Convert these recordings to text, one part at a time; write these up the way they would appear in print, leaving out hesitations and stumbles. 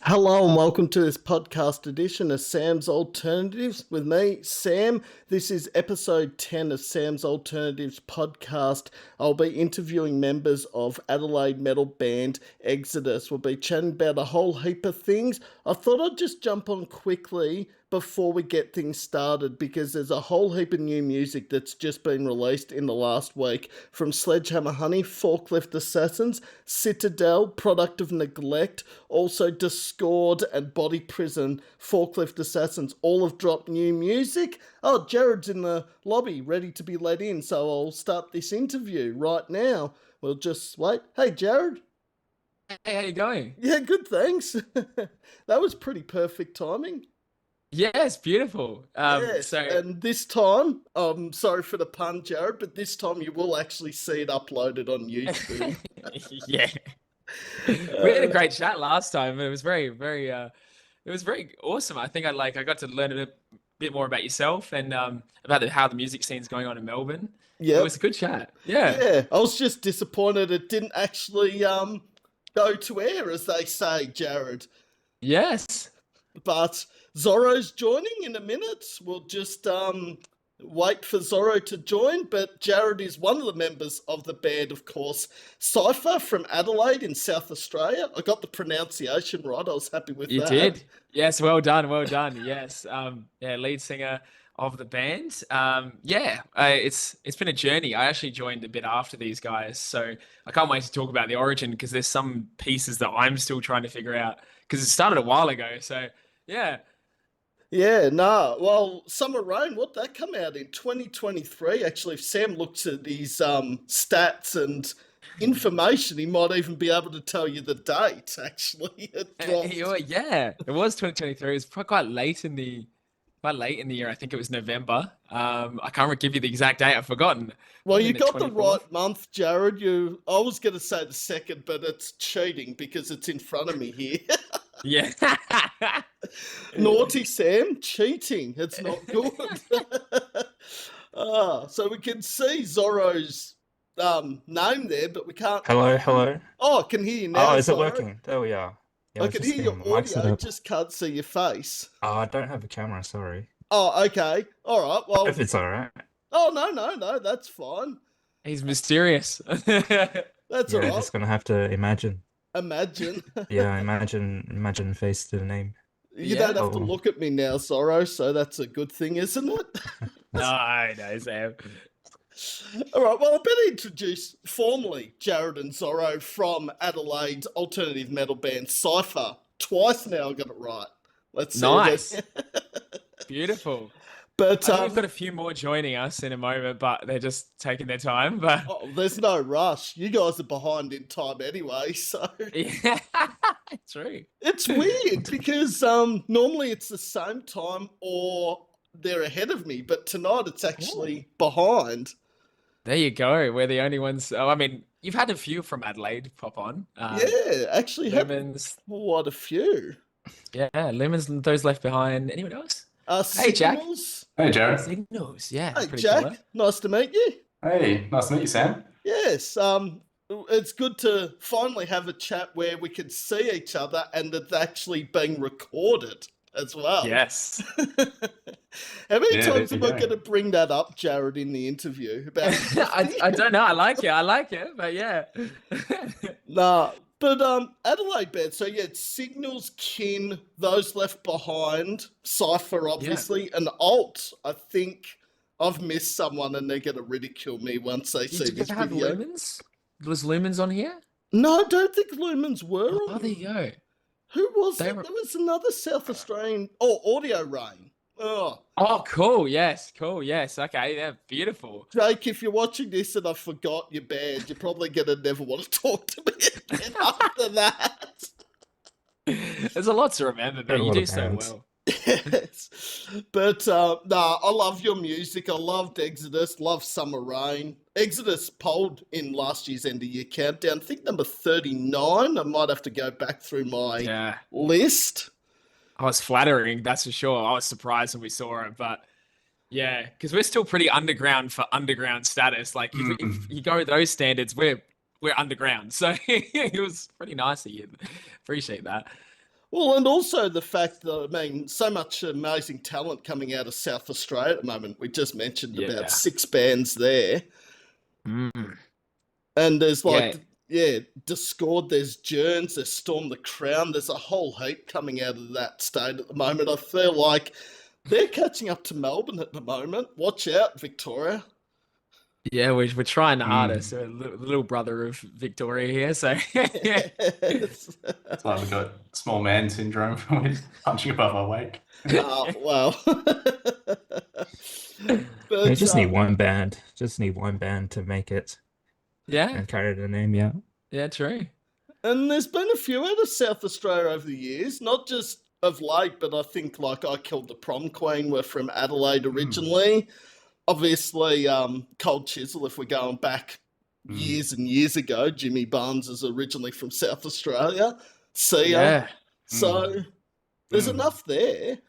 Hello and welcome to this podcast edition of Sam's Alternatives with me, Sam. This is episode 10 of Sam's Alternatives podcast. I'll be interviewing members of Adelaide metal band Exodus. We'll be chatting about a whole heap of things. I thought I'd just jump on quickly before we get things started because there's a whole heap of new music that's just been released in the last week from Sledgehammer Honey, Forklift Assassins, Citadel, Product of Neglect, also Discord and Body Prison, Forklift Assassins, all have dropped new music. Oh, Jared's in the lobby ready to be let in, so I'll start this interview right now. We'll just wait. Hey, Jared. Hey, how you going? Yeah, good, thanks. That was pretty perfect timing. Yes, beautiful. Yes, and this time, sorry for the pun, Jared, but this time you will actually see it uploaded on YouTube. Yeah, we had a great chat last time. It was very awesome. I think I got to learn a bit more about yourself and about how the music scene's going on in Melbourne. It Yep. was a good chat. Yeah. Yeah, I was just disappointed it didn't actually go to air, as they say, Jared. Yes. But Zorro's joining in a minute. We'll just wait for Zorro to join. But Jared is one of the members of the band, of course, Cipher from Adelaide in South Australia. I got the pronunciation right. I was happy with You that. did. Yes, well done, well done. Yes. Yeah, lead singer of the band. It's been a journey. I actually joined a bit after these guys, so I can't wait to talk about the origin because there's some pieces that I'm still trying to figure out because it started a while ago. So yeah. Yeah, nah. Well, Summer Rain, what that come out in 2023? Actually, if Sam looks at his stats and information, he might even be able to tell you the date. Actually, it dropped. Yeah, it was 2023. It was quite late in the year. I think it was November. I can't give you the exact date. I've forgotten. Well, you In the got the 24th. right month, Jared. I was going to say the second, but it's cheating because it's in front of me here. Yeah. Naughty Sam, cheating. It's not good. So we can see Zorro's name there, but we can't. Hello, hello. Oh, I can hear you now. Oh, is it Zorro. working? There we are. Yeah, I was can just hear your getting my mic set audio, up. just can't see your face. Oh, I don't have a camera, sorry. Oh, okay. All right. Well, If it's alright. oh, no, that's fine. He's mysterious. That's all Yeah, right. just gonna have to imagine. Imagine. Yeah, imagine face to the name. You Yeah. don't have to Oh. look at me now, Zorro, so that's a good thing, isn't it? No, Sam. All right, well, I better introduce formally Jared and Zorro from Adelaide Alternative Metal band Cipher. Twice now I got it right. Let's see. Nice. Beautiful. But I think we've got a few more joining us in a moment, but they're just taking their time. But oh, there's no rush. You guys are behind in time anyway, so yeah, true. it's weird because normally it's the same time or they're ahead of me, but tonight it's actually behind. There you go. We're the only ones. Oh, I mean, you've had a few from Adelaide pop on. Yeah, actually had Lemons. quite a few. Yeah, Lemons. Those left behind. Anyone else? Hey, Jack. Signals. Hey, Jared. Signals. Yeah. Hey, pretty Jack. cool, eh? Nice to meet you. Hey, nice to meet you, Sam. Yes, it's good to finally have a chat where we can see each other and it's actually being recorded as well. Yes. How many Yeah, times there am you I go. going to bring that up, Jared, in the interview? About I don't know. I like it, but yeah. Nah, but Adelaide band. So yeah, it's Signals, Kin, Those Left Behind, Cipher, obviously, and Alt. I think I've missed someone, and they're going to ridicule me once they see Did you this have video. Lumens? Was Lumens on here? No, I don't think Lumens were. Oh, on. there you go. Who was They it? were- There was another South Australian. Oh, Audio Rain. Oh, Oh, cool. Yes, cool. Yes. Okay. Yeah, beautiful. Jake, if you're watching this and I forgot your band, you're probably going to never want to talk to me again after that. There's a lot to remember, Got a but you lot do of so bands. well. Yes. But I love your music. I loved Exodus, love Summer Rain. Exodus polled in last year's end of year countdown. I think number 39. I might have to go back through my Yeah. list. I was flattering, that's for sure. I was surprised when we saw it, but yeah, because we're still pretty underground for underground status. Like if you go with those standards, we're underground. So it was pretty nice of you. Appreciate that. Well, and also the fact that, I mean, so much amazing talent coming out of South Australia at the moment. We just mentioned about Yeah. 6 bands there. Mm. And there's Yeah. Discord, there's Journs, there's Storm the Crown. There's a whole heap coming out of that state at the moment. I feel like they're catching up to Melbourne at the moment. Watch out, Victoria. Yeah, we're trying the hardest. Mm. We're the little brother of Victoria here, so yeah. Yes. It's like we've got small man syndrome. We're punching above our weight. Well. They just need one band. Just need one band to make it Yeah, and carry the name. Yeah. yeah, true. And there's been a few out of South Australia over the years, not just of late, but I think like I Killed the Prom Queen were from Adelaide originally. Obviously, Cold Chisel, if we're going back years and years ago, Jimmy Barnes is originally from South Australia. See ya. Yeah, So there's enough there.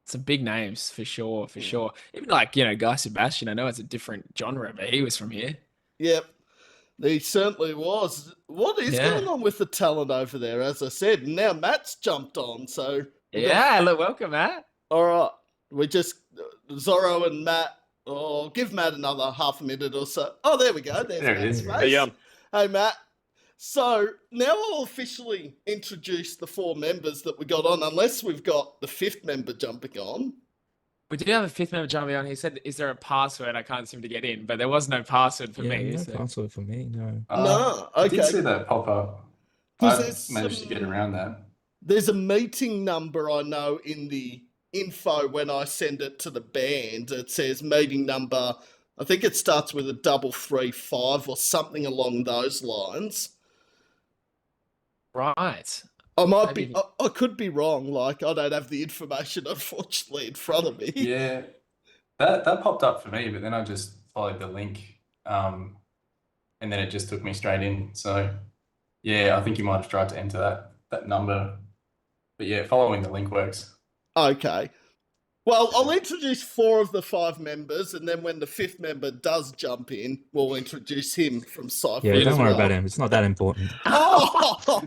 some big names for sure, for sure. Even like, Guy Sebastian, I know it's a different genre, but he was from here. Yep. He certainly was. What is Yeah. going on with the talent over there? As I said, now Matt's jumped on, so Yeah, look, welcome, Matt. all right. We just Zorro and Matt. Oh, give Matt another half a minute or so. Oh, there we go. There's There it Matt's is. face. Hey, Matt. So now I'll officially introduce the 4 members that we got on, unless we've got the 5th member jumping on. We do have a 5th member jumping on. He said, "Is there a password? I can't seem to get in." But there was no password for Yeah, me. no So. password for me. No. No, I did okay. see that pop up. 'Cause I there's managed to get around that. There's a meeting number I know in the info when I send it to the band. It says meeting number. I think it starts with a 335 or something along those lines. Right. I might Maybe- be. I could be wrong. Like I don't have the information, unfortunately, in front of me. Yeah, that popped up for me, but then I just followed the link, and then it just took me straight in. So yeah, I think you might have tried to enter that number, but yeah, following the link works. Okay. Well, I'll introduce 4 of the 5 members, and then when the 5th member does jump in, we'll introduce him from Cipher. Yeah, as don't worry well. about him. It's not that important. Oh,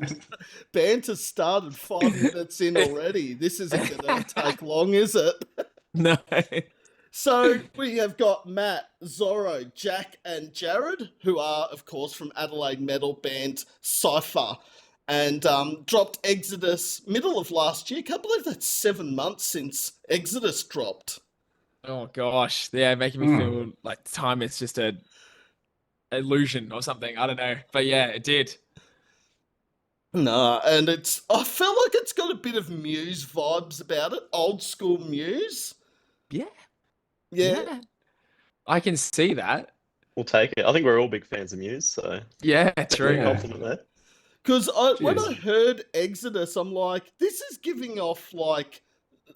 banter started 5 minutes in already. This isn't going to take long, is it? No. So we have got Matt, Zorro, Jack, and Jared, who are, of course, from Adelaide metal band Cipher, and dropped Exodus middle of last year. Can't believe that's 7 months since Exodus dropped. Oh gosh, yeah, making me feel like time is just a illusion or something. I don't know, but yeah, it did. No, and I feel like it's got a bit of Muse vibes about it, old school Muse. Yeah, Yeah. I can see that. We'll take it. I think we're all big fans of Muse, so Yeah, definitely true. Yeah. compliment there. Because when I Cheers. heard Exodus, I'm like, this is giving off like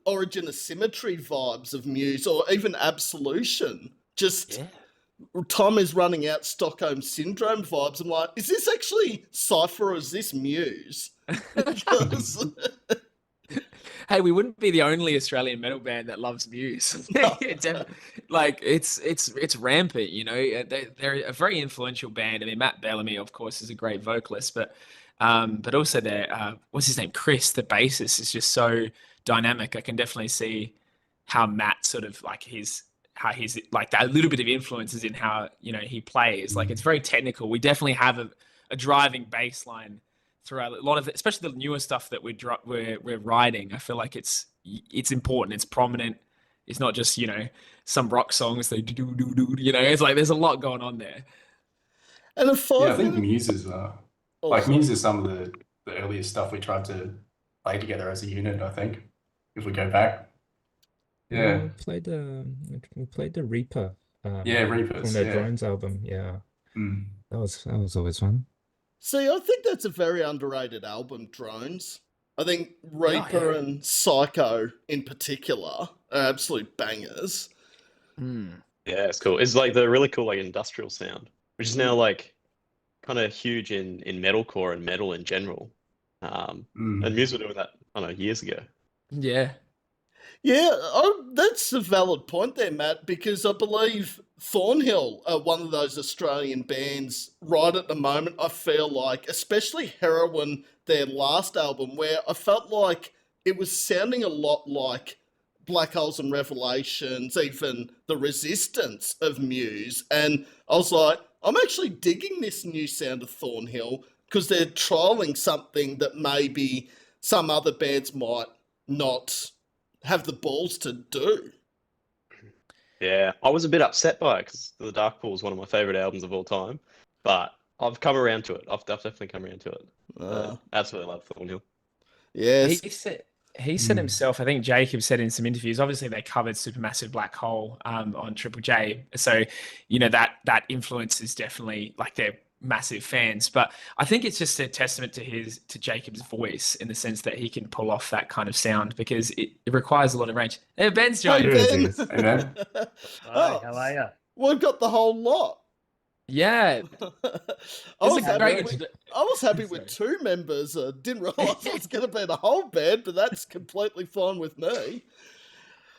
Origin of Symmetry vibes of Muse or even Absolution. Just Yeah. time is running out, Stockholm Syndrome vibes. I'm like, is this actually Cipher or is this Muse? Because- Hey, we wouldn't be the only Australian metal band that loves Muse. Like it's rampant, They're a very influential band. I mean, Matt Bellamy, of course, is a great vocalist, but also their what's his name, Chris, the bassist, is just so dynamic. I can definitely see how Matt sort of like his like that little bit of influences in how he plays. Like it's very technical. We definitely have a driving bass line throughout a lot of it, especially the newer stuff that we're writing. I feel like it's important, it's prominent. It's not just some rock songs they do. It's like there's a lot going on there. and a Yeah, I 5 think minute. Muse is Muse is some of the earliest stuff we tried to play together as a unit. I think if we go back, yeah, We played the Reaper. yeah, From Reapers, their yeah. Drones album. Yeah, Mm. that was always fun. See, I think that's a very underrated album, Drones. I think Reaper yeah. and Psycho in particular are absolute bangers. Yeah, it's cool. It's like the really cool like industrial sound, which is now like kind of huge in metalcore and metal in general. And Muse were doing that, I don't know, years ago. Yeah. Yeah, that's a valid point there, Matt, because I believe Thornhill are one of those Australian bands right at the moment. I feel like, especially Heroin, their last album, where I felt like it was sounding a lot like Black Holes and Revelations, even the Resistance of Muse. And I was like, I'm actually digging this new sound of Thornhill because they're trialing something that maybe some other bands might not have the balls to do. Yeah, I was a bit upset by it because The Dark Pool is one of my favorite albums of all time, but I've come around to it. I've definitely come around to it. Absolutely love Thornhill. Yes. He said himself, I think Jacob said in some interviews, obviously they covered Supermassive Black Hole on Triple J. So, that influence is definitely like they're massive fans. But I think it's just a testament to Jacob's voice in the sense that he can pull off that kind of sound because it requires a lot of range. Hey, Ben's Hey, joined. Ben. Hey, man. Hi, how are you? We've got the whole lot. Yeah. I was It's a happy, great I was happy with two members. Didn't realise it was going to be the whole band, but that's completely fine with me.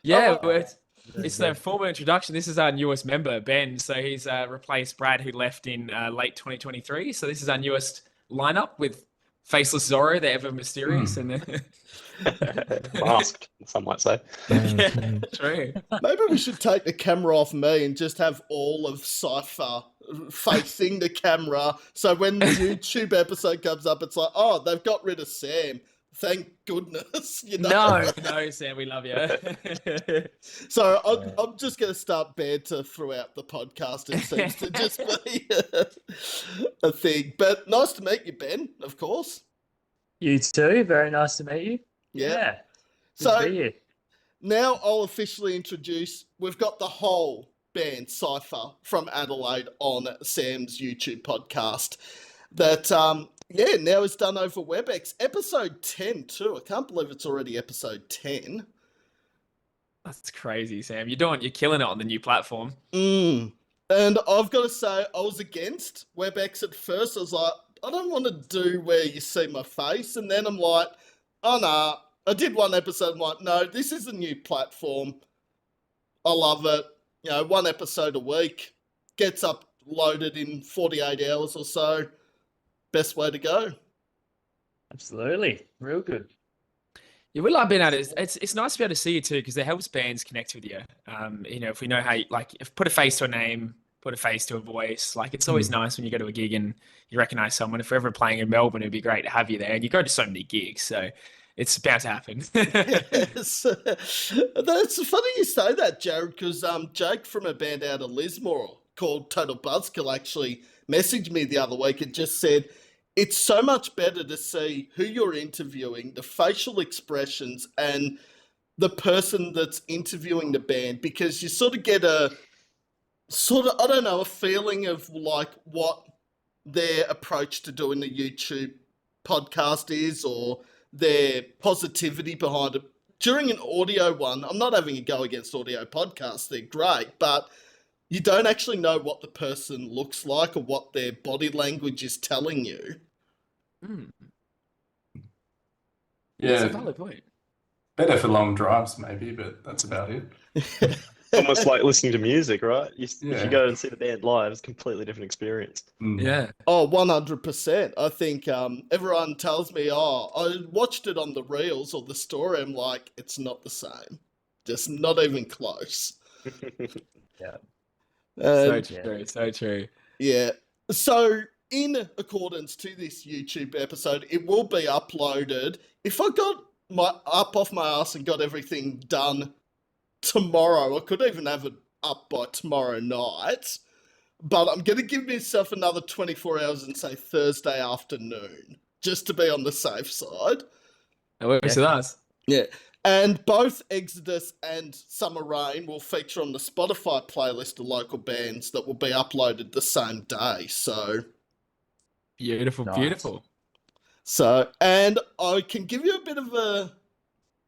Yeah, Oh, well, it's the formal introduction. This is our newest member, Ben. So he's replaced Brad, who left in late 2023. So this is our newest lineup with Faceless Zorro, the ever mysterious, and then Masked, some might say. yeah, true. maybe we should take the camera off me and just have all of Cipher facing the camera. So when the YouTube episode comes up, it's like, oh, they've got rid of Sam. Thank goodness. No, Sam, we love you. So I'm just going to start banter throughout the podcast. It seems to just be a thing. But nice to meet you, Ben, of course. You too. Very nice to meet you. Yeah. Good So to be here. now I'll officially introduce, we've got the whole band Cipher from Adelaide on Sam's YouTube podcast that, now is done over WebEx. Episode 10 too. I can't believe it's already episode 10. That's crazy, Sam. You're killing it on the new platform. And I've got to say, I was against WebEx at first. I was like, I don't want to do where you see my face. And then I'm like, oh, no. I did one episode. I'm like, no, this is a new platform. I love it. One episode a week. Gets uploaded in 48 hours or so. Best way to go. Absolutely. Real good. Yeah, we like being able to. It's nice to be able to see you too because it helps bands connect with you. If we know how, if put a face to a name, put a face to a voice. Like it's always nice when you go to a gig and you recognize someone. If we're ever playing in Melbourne, it'd be great to have you there. And you go to so many gigs, so it's bound to happen. Yes. That's funny you say that, Jared, because Jake from a band out of Lismore called Total Buzzkill actually messaged me the other week and just said, it's so much better to see who you're interviewing, the facial expressions, and the person that's interviewing the band, because you sort of get a feeling of like what their approach to doing the YouTube podcast is or their positivity behind it. During an audio one, I'm not having a go against audio podcasts, they're great, but you don't actually know what the person looks like or what their body language is telling you. That's a Yeah, valid point. better for long drives maybe, but that's about it. Almost like listening to music, right? If Yeah. you go and see the band live, it's a completely different experience. Yeah. Oh, 100%. I think everyone tells me, oh, I watched it on the reels or the story. I'm like, it's not the same. Just not even close. Yeah. So true. So true. Yeah. So, in accordance to this YouTube episode, it will be uploaded. If I got up off my ass and got everything done tomorrow, I could even have it up by tomorrow night. But I'm going to give myself another 24 hours and say Thursday afternoon, just to be on the safe side. That works with us. Yeah. And both Exodus and Summer Rain will feature on the Spotify playlist of local bands that will be uploaded the same day. So, Beautiful, Nice. beautiful. and I can give you a bit of a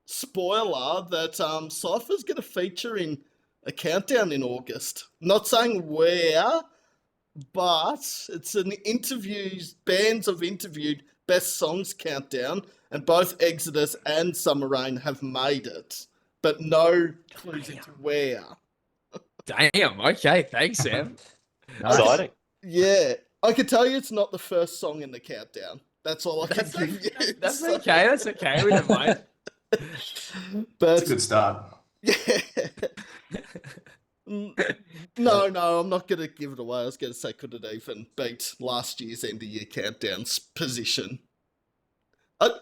spoiler that Cypher's going to feature in a countdown in August. Not saying where, but it's an bands have interviewed best songs countdown, and both Exodus and Summer Rain have made it but no clues into where. Damn. Okay. Thanks, Sam. Nice. Exciting. Yeah, I can tell you it's not the first song in the countdown. That's all I can That's give you. That's So- okay. That's okay. We don't mind. It's a But good start. yeah. No, I'm not going to give it away. I was going to say, could it even beat last year's end of year countdown's position?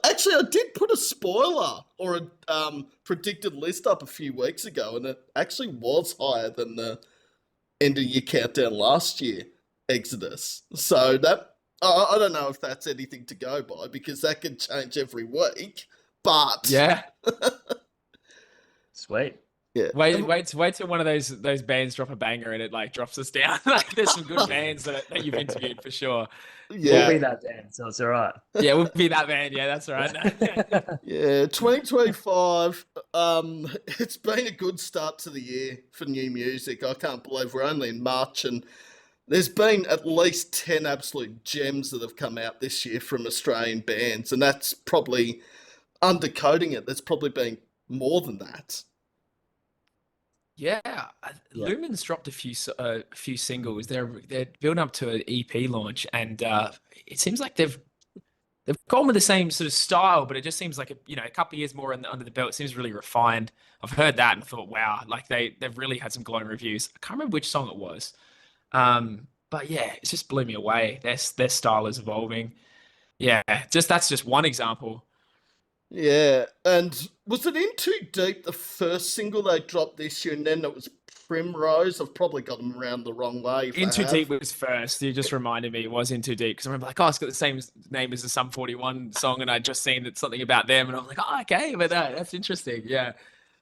Actually, I did put a spoiler or a predicted list up a few weeks ago, and it actually was higher than the end of year countdown last year, Exodus. So that I don't know if that's anything to go by, because that can change every week. But Yeah. Sweet. yeah. Wait till one of those bands drop a banger and it like drops us down. Like there's some good bands that you've interviewed for sure. Yeah. We'll be that band, so it's all right. Yeah, we'll be that band. Yeah, that's all right. Yeah, 2025, it's been a good start to the year for new music. I can't believe we're only in March, and there's been at least 10 absolute gems that have come out this year from Australian bands, and that's probably undercoding it. There's probably been more than that. Yeah, Lumen's dropped a few singles. They're building up to an EP launch, and it seems like they've gone with the same sort of style, but it just seems like a couple of years more under the belt. It seems really refined. I've heard that and thought, wow, like they've really had some glowing reviews. I can't remember which song it was, but yeah, it just blew me away. Their style is evolving. Yeah, that's just one example. Yeah, and was it In Too Deep, the first single they dropped this year, and then it was Primrose? I've probably got them around the wrong way. In Too Deep was first. You just reminded me it was In Too Deep, because I remember like, oh, it's got the same name as the Sum 41 song, and I'd just seen that something about them, and I was like, oh, okay, but that's interesting. Yeah,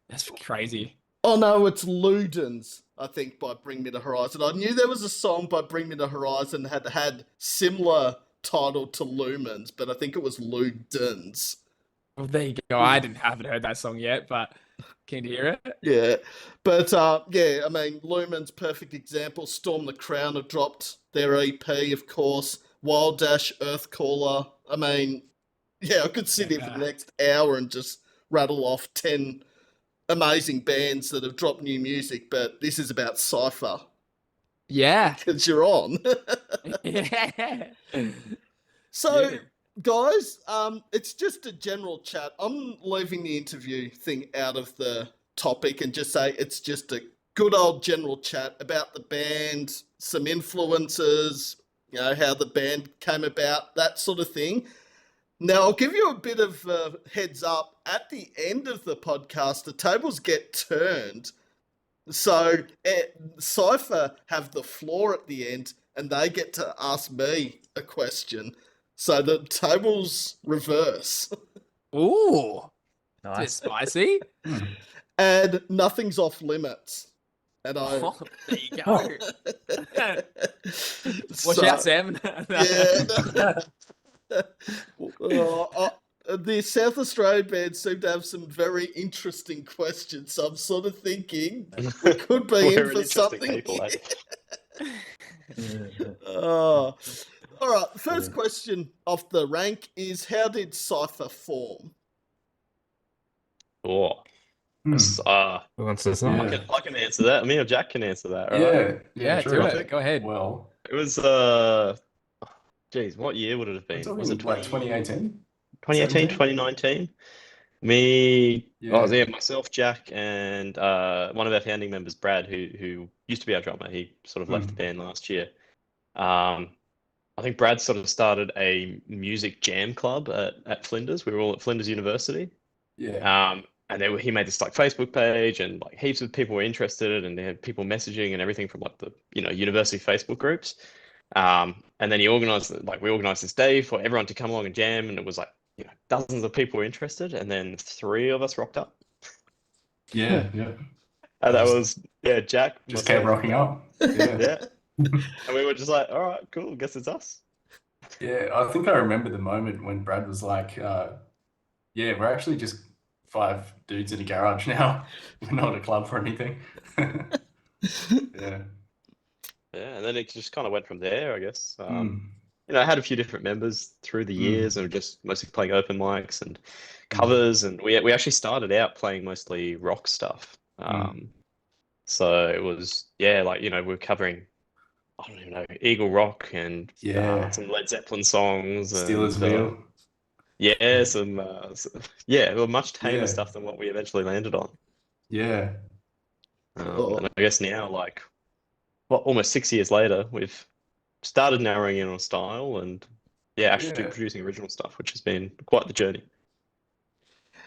that's crazy. Oh no, it's Ludens, I think, by Bring Me the Horizon. I knew there was a song by Bring Me the Horizon that had similar title to Lumens, but I think it was Ludens. Well, there you go. I haven't heard that song yet, but keen to hear it. Yeah, but yeah, I mean, Lumen's perfect example. Storm the Crown have dropped their EP, of course. Wild Dash, Earthcaller. I mean, yeah, I could sit here for the next hour and just rattle off 10 amazing bands that have dropped new music, but this is about Cipher. Yeah. Because you're on. Yeah. So, Yeah. guys, it's just a general chat. I'm leaving the interview thing out of the topic and just say it's just a good old general chat about the band, some influences, how the band came about, that sort of thing. Now, I'll give you a bit of a heads up. At the end of the podcast, the tables get turned. So, Cipher have the floor at the end, and they get to ask me a question. So the tables reverse. Ooh. It's Nice. spicy. And nothing's off limits. And I... Oh, there you go. Watch out, Sam. Yeah. The South Australian bands seem to have some very interesting questions. So I'm sort of thinking we could be in for something. People, Oh. All right, the first question off the rank is, how did Cipher form? Oh, Hmm. Who wants to say? Yeah. I can answer that. Me or Jack can answer that. Right? Yeah, true. do it. Go ahead. Well, It was geez, what year would it have I'm been? Was it talking like 2018? 2018, 17? 2019? Me, Yeah. myself, Jack, and one of our founding members, Brad, who used to be our drummer. He sort of left the band last year. I think Brad sort of started a music jam club at Flinders. We were all at Flinders University. Yeah. And he made this like Facebook page, and like heaps of people were interested, and they had people messaging and everything from like the university Facebook groups. And then we organized this day for everyone to come along and jam, and it was like dozens of people were interested, and then 3 of us rocked up. Yeah. And that was Jack Just kept myself, rocking up. Yeah. yeah. And we were just like, all right, cool, guess it's us. Yeah, I think I remember the moment when Brad was like, yeah, we're actually just 5 dudes in a garage now. We're not a club or anything. Yeah. Yeah, and then it just kind of went from there, I guess. I had a few different members through the years, and just mostly playing open mics and covers, and we actually started out playing mostly rock stuff. So it was like we were covering, I don't even know, Eagle Rock and some Led Zeppelin songs Steelers and Wheel. well, much tamer stuff than what we eventually landed on. Yeah. And I guess now, like, almost 6 years later, we've started narrowing in on style and actually producing original stuff, which has been quite the journey.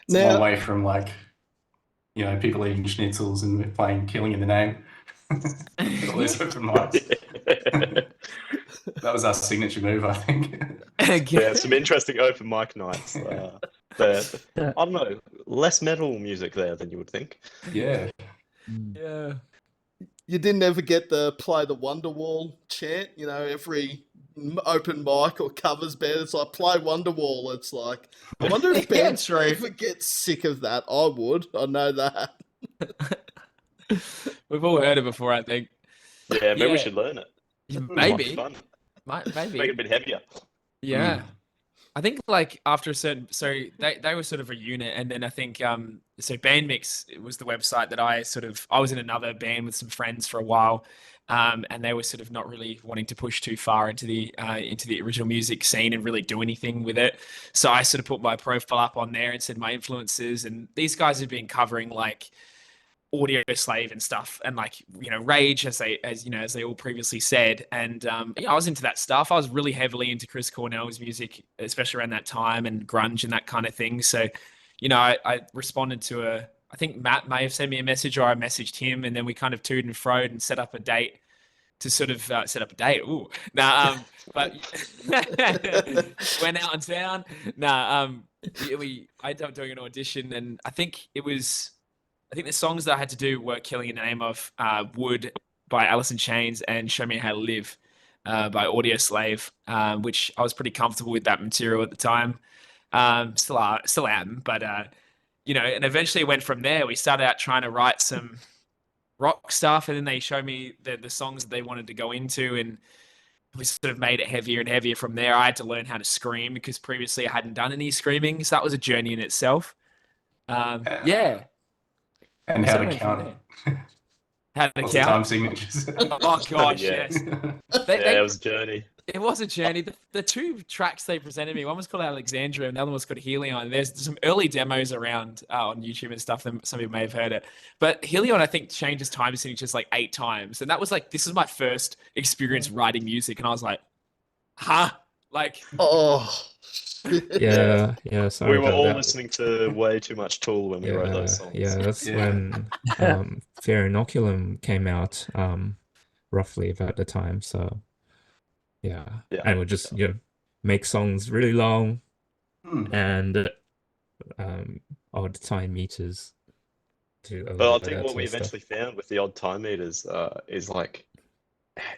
It's a long way from like, people eating schnitzels and playing Killing in the Name. All those open mics. That was our signature move, I think. Yeah, some interesting open mic nights. I don't know, less metal music there than you would think. Yeah. Yeah. You didn't ever get the play the Wonderwall chant, every open mic or covers band. It's like, play Wonderwall. It's like, I wonder if bands ever get sick of that. I would. I know that. We've all heard it before, I think. Yeah, maybe we should learn it. Maybe. Maybe. Make it a bit heavier. Yeah. I think like after a certain, so they were sort of a unit, and then I think so Bandmix was the website that I was in another band with some friends for a while, and they were sort of not really wanting to push too far into the original music scene and really do anything with it. So I sort of put my profile up on there and said my influences, and these guys have been covering like Audio Slave and stuff, and like Rage, as they all previously said, and I was into that stuff. I was really heavily into Chris Cornell's music, especially around that time, and grunge and that kind of thing. So I responded to I think Matt may have sent me a message, or I messaged him, and then we kind of toed and froed and set up a date to sort of set up a date. Ooh, but went out in town. I ended up doing an audition, and I think the songs that I had to do were Killing in the Name of, Wood by Alice in Chains, and Show Me How to Live by Audio Slave, which I was pretty comfortable with that material at the time. Still am, but and eventually went from there. We started out trying to write some rock stuff, and then they showed me the songs that they wanted to go into, and we sort of made it heavier and heavier from there. I had to learn how to scream because previously I hadn't done any screaming, so that was a journey in itself. Yeah. And how to count. How to Lots count. of time signatures. Oh gosh, yes. It was a journey. It was a journey. The two tracks they presented me, one was called Alexandria, and the other one was called Helion. There's some early demos around on YouTube and stuff, and some people may have heard it. But Helion, I think, changes time signatures like 8 times. And that was like, this is my first experience writing music. And I was like, huh? Like, Yeah. Sorry We were about all that. listening to way too much Tool when we wrote those songs. Yeah, that's when Fear Inoculum came out, roughly about the time. So yeah. And we just make songs really long and odd time meters to. But I think what we eventually found with the odd time meters is like,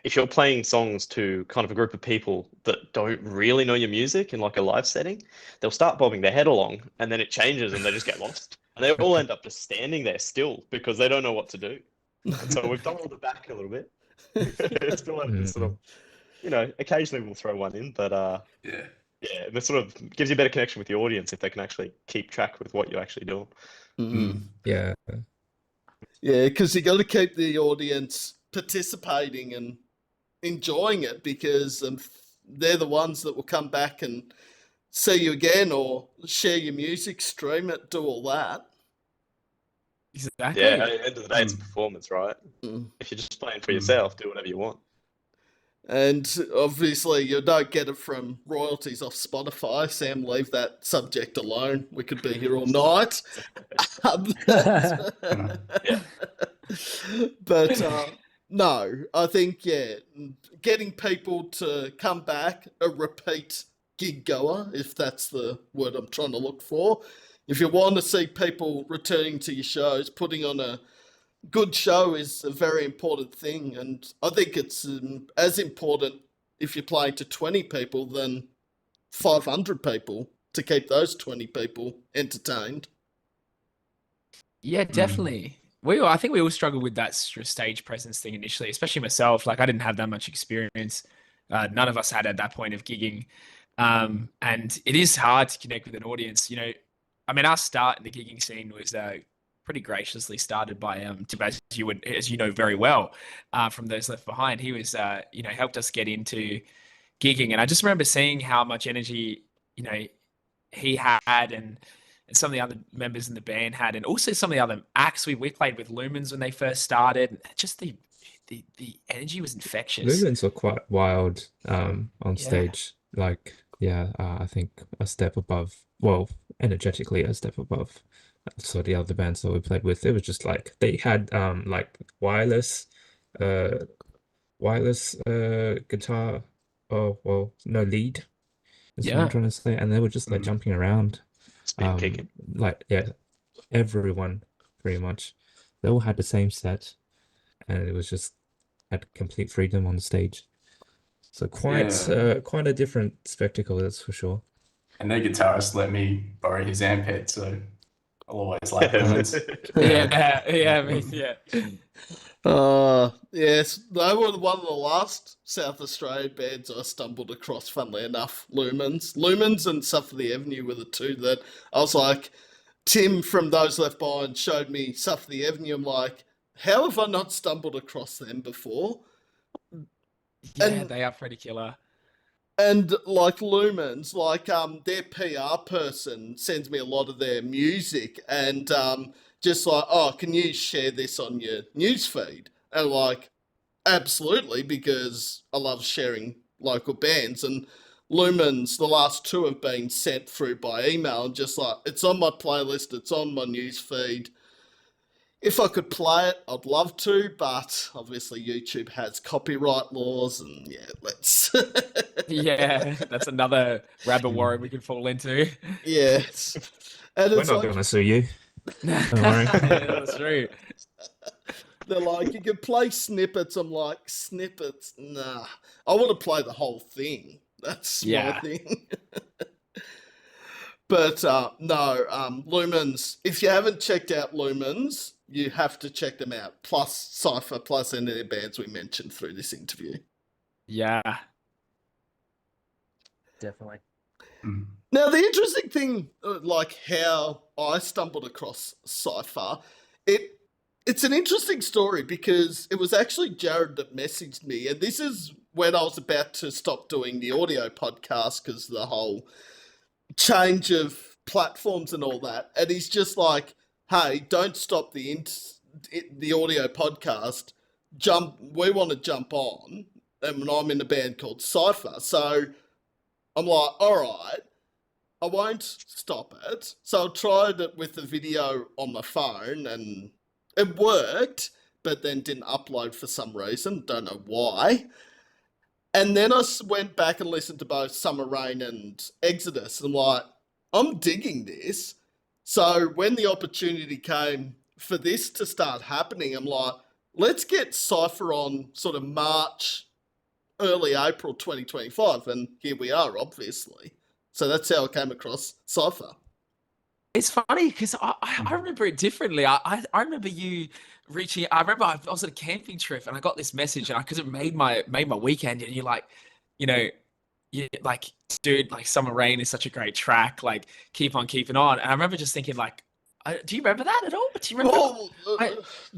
if you're playing songs to kind of a group of people that don't really know your music in like a live setting, they'll start bobbing their head along, and then it changes and they just get lost. And they all end up just standing there still because they don't know what to do. And so we've dialed it back a little bit. It's still sort of, occasionally we'll throw one in, but it sort of gives you a better connection with the audience if they can actually keep track with what you're actually doing. Yeah, because you got to keep the audience participating and enjoying it, because they're the ones that will come back and see you again, or share your music, stream it, do all that. Exactly. Yeah, at the end of the day, it's a performance, right? If you're just playing for yourself, do whatever you want. And obviously you don't get it from royalties off Spotify. Sam, leave that subject alone. We could be here all night. But no, I think, getting people to come back, a repeat gig goer, if that's the word I'm trying to look for. If you want to see people returning to your shows, putting on a good show is a very important thing. And I think it's as important if you're playing to 20 people than 500 people, to keep those 20 people entertained. Yeah, definitely. I think we all struggled with that stage presence thing initially, especially myself. Like, I didn't have that much experience none of us had at that point of gigging. And it is hard to connect with an audience. I mean, our start in the gigging scene was pretty graciously started by Tim, as you know very well, from Those Left Behind. He was helped us get into gigging, and I just remember seeing how much energy he had, and some of the other members in the band had, and also some of the other acts we played with Lumens when they first started. Just the energy was infectious. Lumens were quite wild on stage. Like, I think a step above. Well, energetically a step above. So the other bands that we played with, it was just like they had like wireless guitar. Oh well, no lead. That's what I'm trying to say. And they were just like jumping around. Spin kicking. Like everyone pretty much. They all had the same set, and it was just had complete freedom on the stage. So quite a different spectacle, that's for sure. And their guitarist let me borrow his amp head, so I'll always like Lumens. Yes, they were one of the last South Australian bands I stumbled across, funnily enough. Lumens and Suffer the Avenue were the two that I was like, Tim from Those Left Behind showed me Suffer the Avenue. I'm like, how have I not stumbled across them before? Yeah, they are pretty killer. And like Lumens, like their PR person sends me a lot of their music, and just like, oh, can you share this on your newsfeed? And like, absolutely, because I love sharing local bands. And Lumens, the last two have been sent through by email, and just like, it's on my playlist, it's on my newsfeed. If I could play it, I'd love to, but obviously YouTube has copyright laws, and let's... Yeah, that's another rabbit warren we could fall into. Yes. And We're not going to sue you. Don't worry. That's true. They're like, you can play snippets. I'm like, snippets? Nah. I want to play the whole thing. That's my thing. But no, Lumens, if you haven't checked out Lumens, you have to check them out. Plus Cipher, plus any of the bands we mentioned through this interview. Yeah. Definitely. Now, the interesting thing, like how I stumbled across Cipher, it's an interesting story because it was actually Jared that messaged me, and this is when I was about to stop doing the audio podcast because the whole change of platforms and all that, and he's just like, hey, don't stop the audio podcast, we want to jump on, and I'm in a band called Cipher, so I'm like, all right, I won't stop it. So I tried it with the video on my phone, and it worked, but then didn't upload for some reason, don't know why. And then I went back and listened to both Summer Rain and Exodus, and I'm like, I'm digging this. So when the opportunity came for this to start happening, I'm like, let's get Cipher on sort of March, early April 2025, and here we are, obviously. So that's how I came across Cipher. It's funny because I remember it differently. I remember you reaching. I remember I was at a camping trip and I got this message, and because it made my weekend. And you're like, you're like, dude, like Summer Rain is such a great track. Like, keep on keeping on. And I remember just thinking, like, do you remember that at all? Do you remember?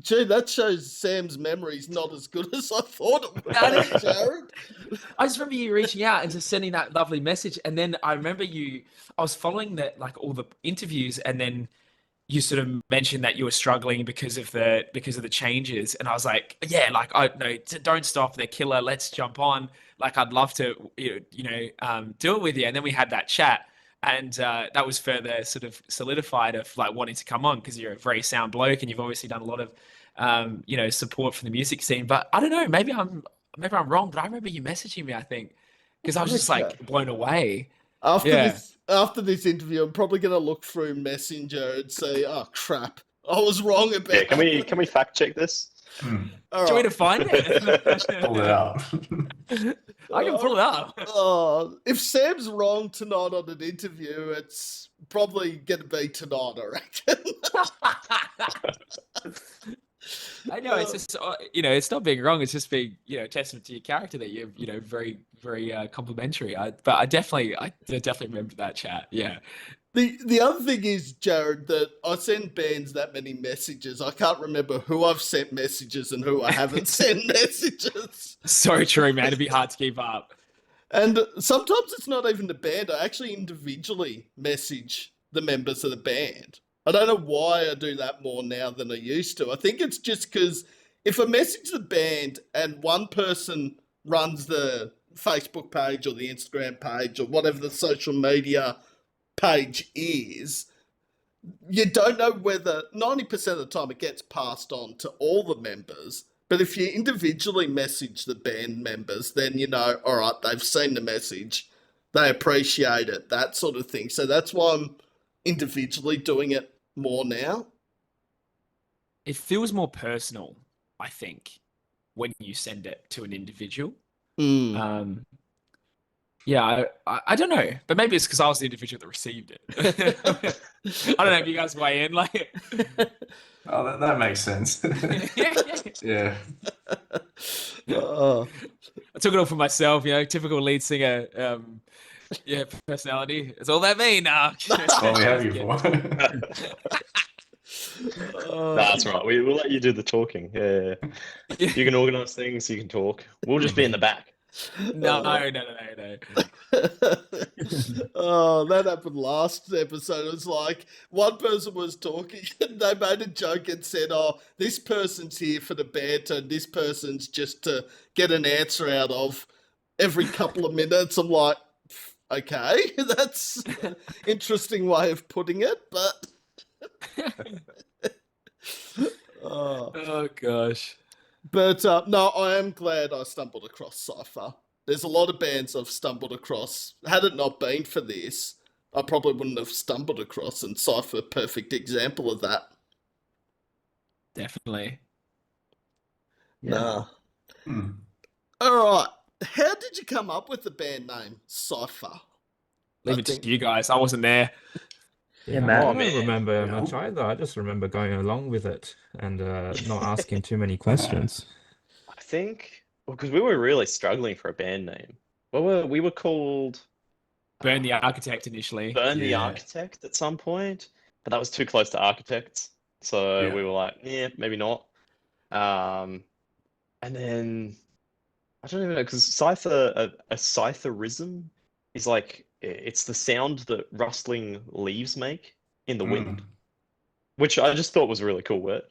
Gee, that shows Sam's memory's not as good as I thought it was, Jared. I just remember you reaching out and just sending that lovely message. And then I remember I was following all the interviews, and then you sort of mentioned that you were struggling because of the changes. And I was like, yeah, like, don't stop, they're killer. Let's jump on. Like, I'd love to, do it with you. And then we had that chat. And that was further sort of solidified of like wanting to come on because you're a very sound bloke and you've obviously done a lot of, support for the music scene. But I don't know, maybe I'm wrong, but I remember you messaging me, I think, because I was just like blown away. After this interview, I'm probably going to look through Messenger and say, oh, crap, I was wrong about it. Can we fact check this? Do you want me to find it? Pull it up. I can pull it up. If Sam's wrong tonight on an interview, it's probably going to be tonight, I reckon. I know it's just it's not being wrong. It's just being a testament to your character that you're very very complimentary. But I definitely remember that chat. Yeah. The other thing is, Jared, that I send bands that many messages. I can't remember who I've sent messages and who I haven't sent messages. So true, man. It'd be hard to keep up. And sometimes it's not even the band. I actually individually message the members of the band. I don't know why I do that more now than I used to. I think it's just because if I message the band and one person runs the Facebook page or the Instagram page or whatever the social media page is, you don't know whether 90% of the time it gets passed on to all the members. But if you individually message the band members, then all right, they've seen the message, they appreciate it, that sort of thing. So that's why I'm individually doing it more now. It feels more personal, I think, when you send it to an individual. Yeah, I don't know, but maybe it's because I was the individual that received it. I don't know if you guys weigh in. Oh, that makes sense. Yeah. I took it all for myself, typical lead singer, personality. It's all that me now. That's what we have you for. That's right. We'll let you do the talking. Yeah. You can organise things. You can talk. We'll just be in the back. No. Oh, that happened last episode. It was like one person was talking and they made a joke and said, "Oh, this person's here for the banter and this person's just to get an answer out of every couple of minutes." I'm like, okay, that's an interesting way of putting it, but oh gosh. But no, I am glad I stumbled across Cipher. There's a lot of bands I've stumbled across. Had it not been for this, I probably wouldn't have stumbled across, and Cipher, perfect example of that. Definitely. Nah. All right. How did you come up with the band name Cipher? Leave it to you guys. I wasn't there. Yeah, man. I don't remember much either. I just remember going along with it and not asking too many questions. I think because we were really struggling for a band name. We were called Burn the Architect initially. Burn the Architect at some point, but that was too close to Architects, so we were like, yeah, maybe not. And then I don't even know, because Cipher, a Citherism is like, it's the sound that rustling leaves make in the wind, which I just thought was a really cool word.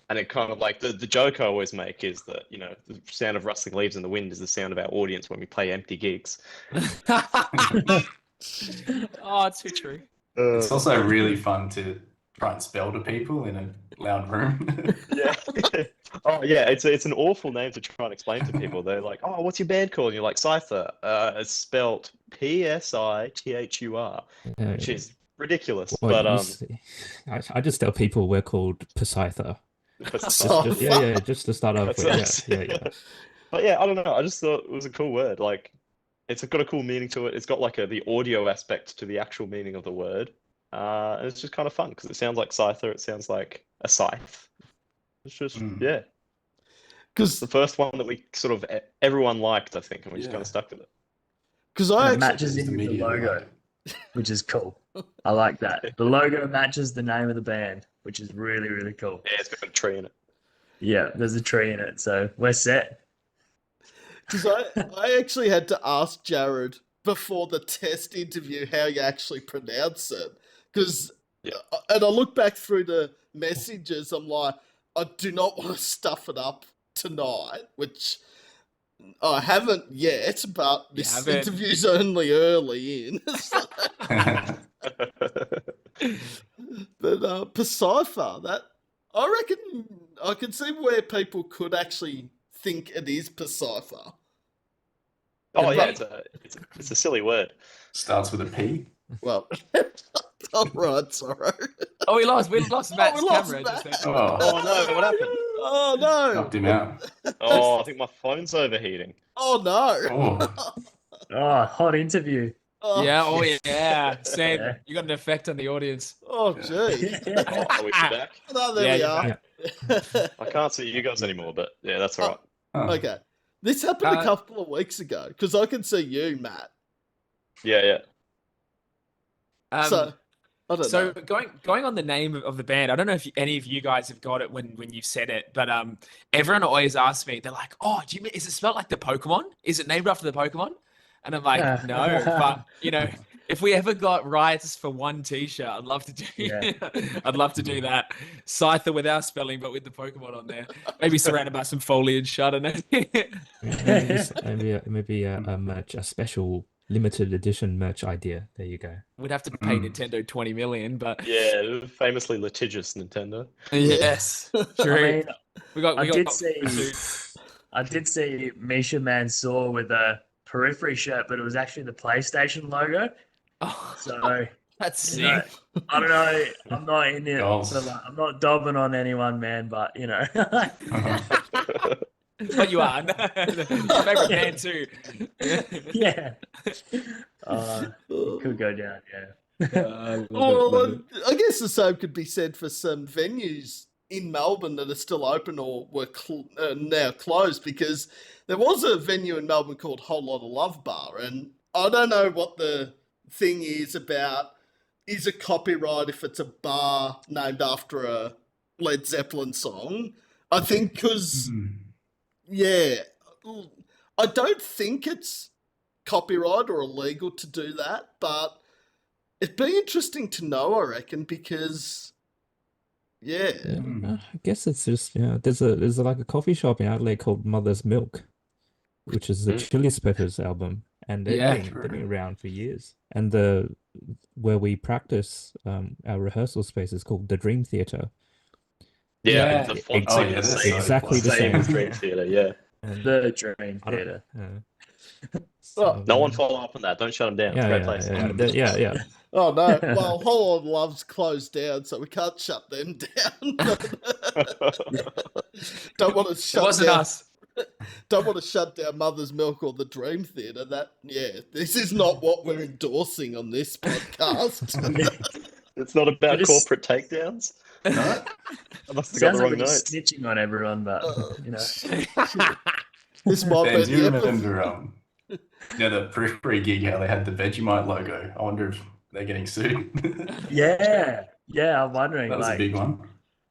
And it kind of like the joke I always make is that, the sound of rustling leaves in the wind is the sound of our audience when we play empty gigs. Oh, it's too true. It's also really fun to try and spell to people in a loud room. Yeah. Oh yeah, it's an awful name to try and explain to people. They're like, "Oh, what's your band called?" And you're like, "Cipher." It's spelt Psithur, which is ridiculous. Well, but I just tell people we're called Psithur. Just to start off with. Yeah. But yeah, I don't know. I just thought it was a cool word. Like, it's got a cool meaning to it. It's got like the audio aspect to the actual meaning of the word. And it's just kind of fun because it sounds like Cipher. It sounds like a scythe. It's just because the first one that we sort of everyone liked, I think, and we just kind of stuck with it. Because it matches in with the logo, which is cool. I like that. The logo matches the name of the band, which is really, really cool. Yeah, it's got a tree in it. Yeah, there's a tree in it, so we're set. Because I actually had to ask Jared before the test interview how you actually pronounce it. Because, and I look back through the messages, I'm like, I do not want to stuff it up tonight, which I haven't yet, but this interview's only early in. But Cipher, that I reckon I can see where people could actually think it is Cipher. Oh yeah, it's a silly word. Starts with a P. Well, all right, sorry. Oh, we lost Matt's camera. Matt. Just Oh no, what happened? Oh no! Knocked him out. Oh, I think my phone's overheating. Oh no! Oh, hot interview. Oh, Yeah, oh yeah. Sam, Yeah. you got an effect on the audience. Oh, gee. Oh, are we back? Oh, there Yeah, we you're are. I can't see you guys anymore, but yeah, that's all right. Oh, Okay. This happened a Uh, couple of weeks ago because I can see you, Matt. Yeah. So, I don't So know. going on the name of the band, I don't know if any of you guys have got it when you said it, but everyone always asks me, they're like, "Oh, do you mean is it spelled like the Pokemon? Is it named after the Pokemon?" And I'm like, "No," but if we ever got rights for one T-shirt, I'd love to do. Yeah. I'd love to do that. Scyther without spelling, but with the Pokemon on there. Maybe surrounded by some foliage. I don't know. Maybe a merch, a special limited edition merch idea. There you go. We'd have to pay Nintendo 20 million, but Yeah, famously litigious Nintendo. yes, true. I mean, we got. I did see Misha Mansour with a Periphery shirt, but it was actually the PlayStation logo. Oh, So that's you know, sick. I don't know. I'm not in it. Goals. So like, I'm not dobbing on anyone, man. But But you are. Your favorite band too. yeah. It could go down. Yeah. Well, I guess the same could be said for some venues in Melbourne that are still open or were now closed, because there was a venue in Melbourne called Whole Lot of Love Bar, and I don't know what the thing is about. Is it copyright if it's a bar named after a Led Zeppelin song? I think because, yeah, I don't think it's copyright or illegal to do that, but it'd be interesting to know, I reckon, because, yeah. I guess it's just there's like a coffee shop in Adelaide called Mother's Milk, which is the Chili Peppers album, and they've been around for years. And where we practice our rehearsal space is called the Dream Theater. Yeah, the font's exactly the same. Dream Theater, yeah. And The Dream Theater. No one follow up on that. Don't shut them down. It's a great place. Yeah. Oh no! Well, Whole Lot of Love's closed down, so we can't shut them down. Don't want to shut It wasn't down. us. Don't want to shut down Mother's Milk or the Dream Theater. This is not what we're endorsing on this podcast. It's not about But corporate takedowns. no? I must have got Sounds the like wrong we're note. just snitching on everyone, but This might Ben, be do you the episode. remember the Periphery gig, how they had the Vegemite logo? I wonder if they're getting sued. yeah. I'm wondering. That was a big one.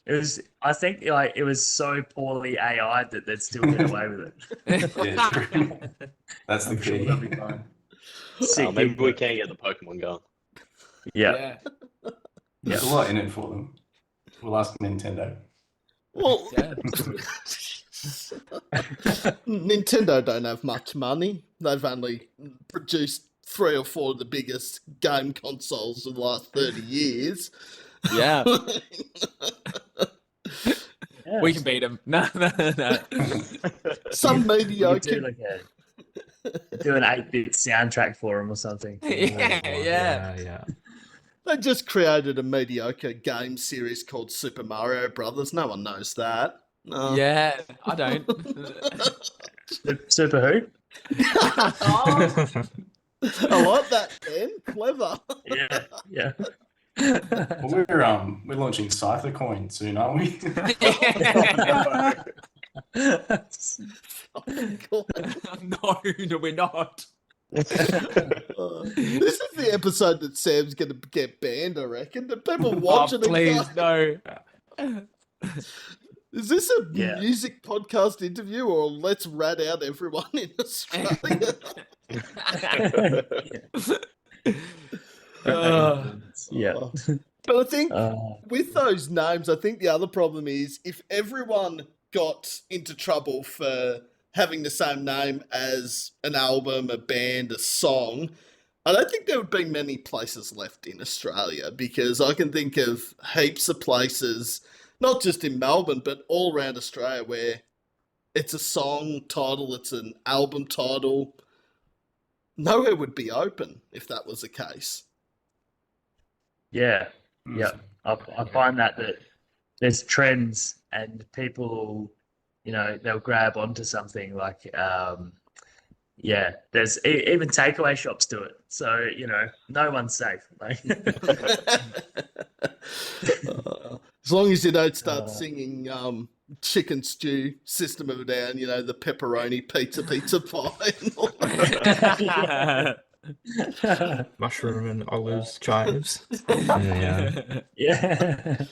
It was. I think it was so poorly AI'd that they'd still get away with it. Yeah, true. That's the I'm sure key. they'll be fine. Sick Maybe gig, we but- can get the Pokemon going. Yeah. There's a lot in it for them. We'll ask Nintendo. Well, Yeah. Nintendo don't have much money. They've only produced 3 or 4 of the biggest game consoles of the last 30 years. Yeah. Yeah. We can beat them. No. Some You could mediocre. do an 8-bit soundtrack for them or something. Yeah. They just created a mediocre game series called Super Mario Brothers. No one knows that. No. Yeah, I don't. Super who? I like that, Ben. Clever. Yeah. Well, we're launching Cipher coin soon, aren't we? No, we're not. This is the episode that Sam's going to get banned, I reckon. Do people watch it? Please, no. Is this a Yeah. music podcast interview, or let's rat out everyone in Australia? Yeah. But I think with those names, I think the other problem is if everyone got into trouble for having the same name as an album, a band, a song, I don't think there would be many places left in Australia, because I can think of heaps of places, not just in Melbourne, but all around Australia, where it's a song title, it's an album title. Nowhere would be open if that was the case. Yeah. I find that there's trends and people, they'll grab onto something like, Yeah, there's even takeaway shops do it. So, you know, no one's safe. Like, as long as you don't start singing chicken stew, System of a Down, you know, the pepperoni pizza pie and all that. Mushroom and olives chives. Yeah. yeah.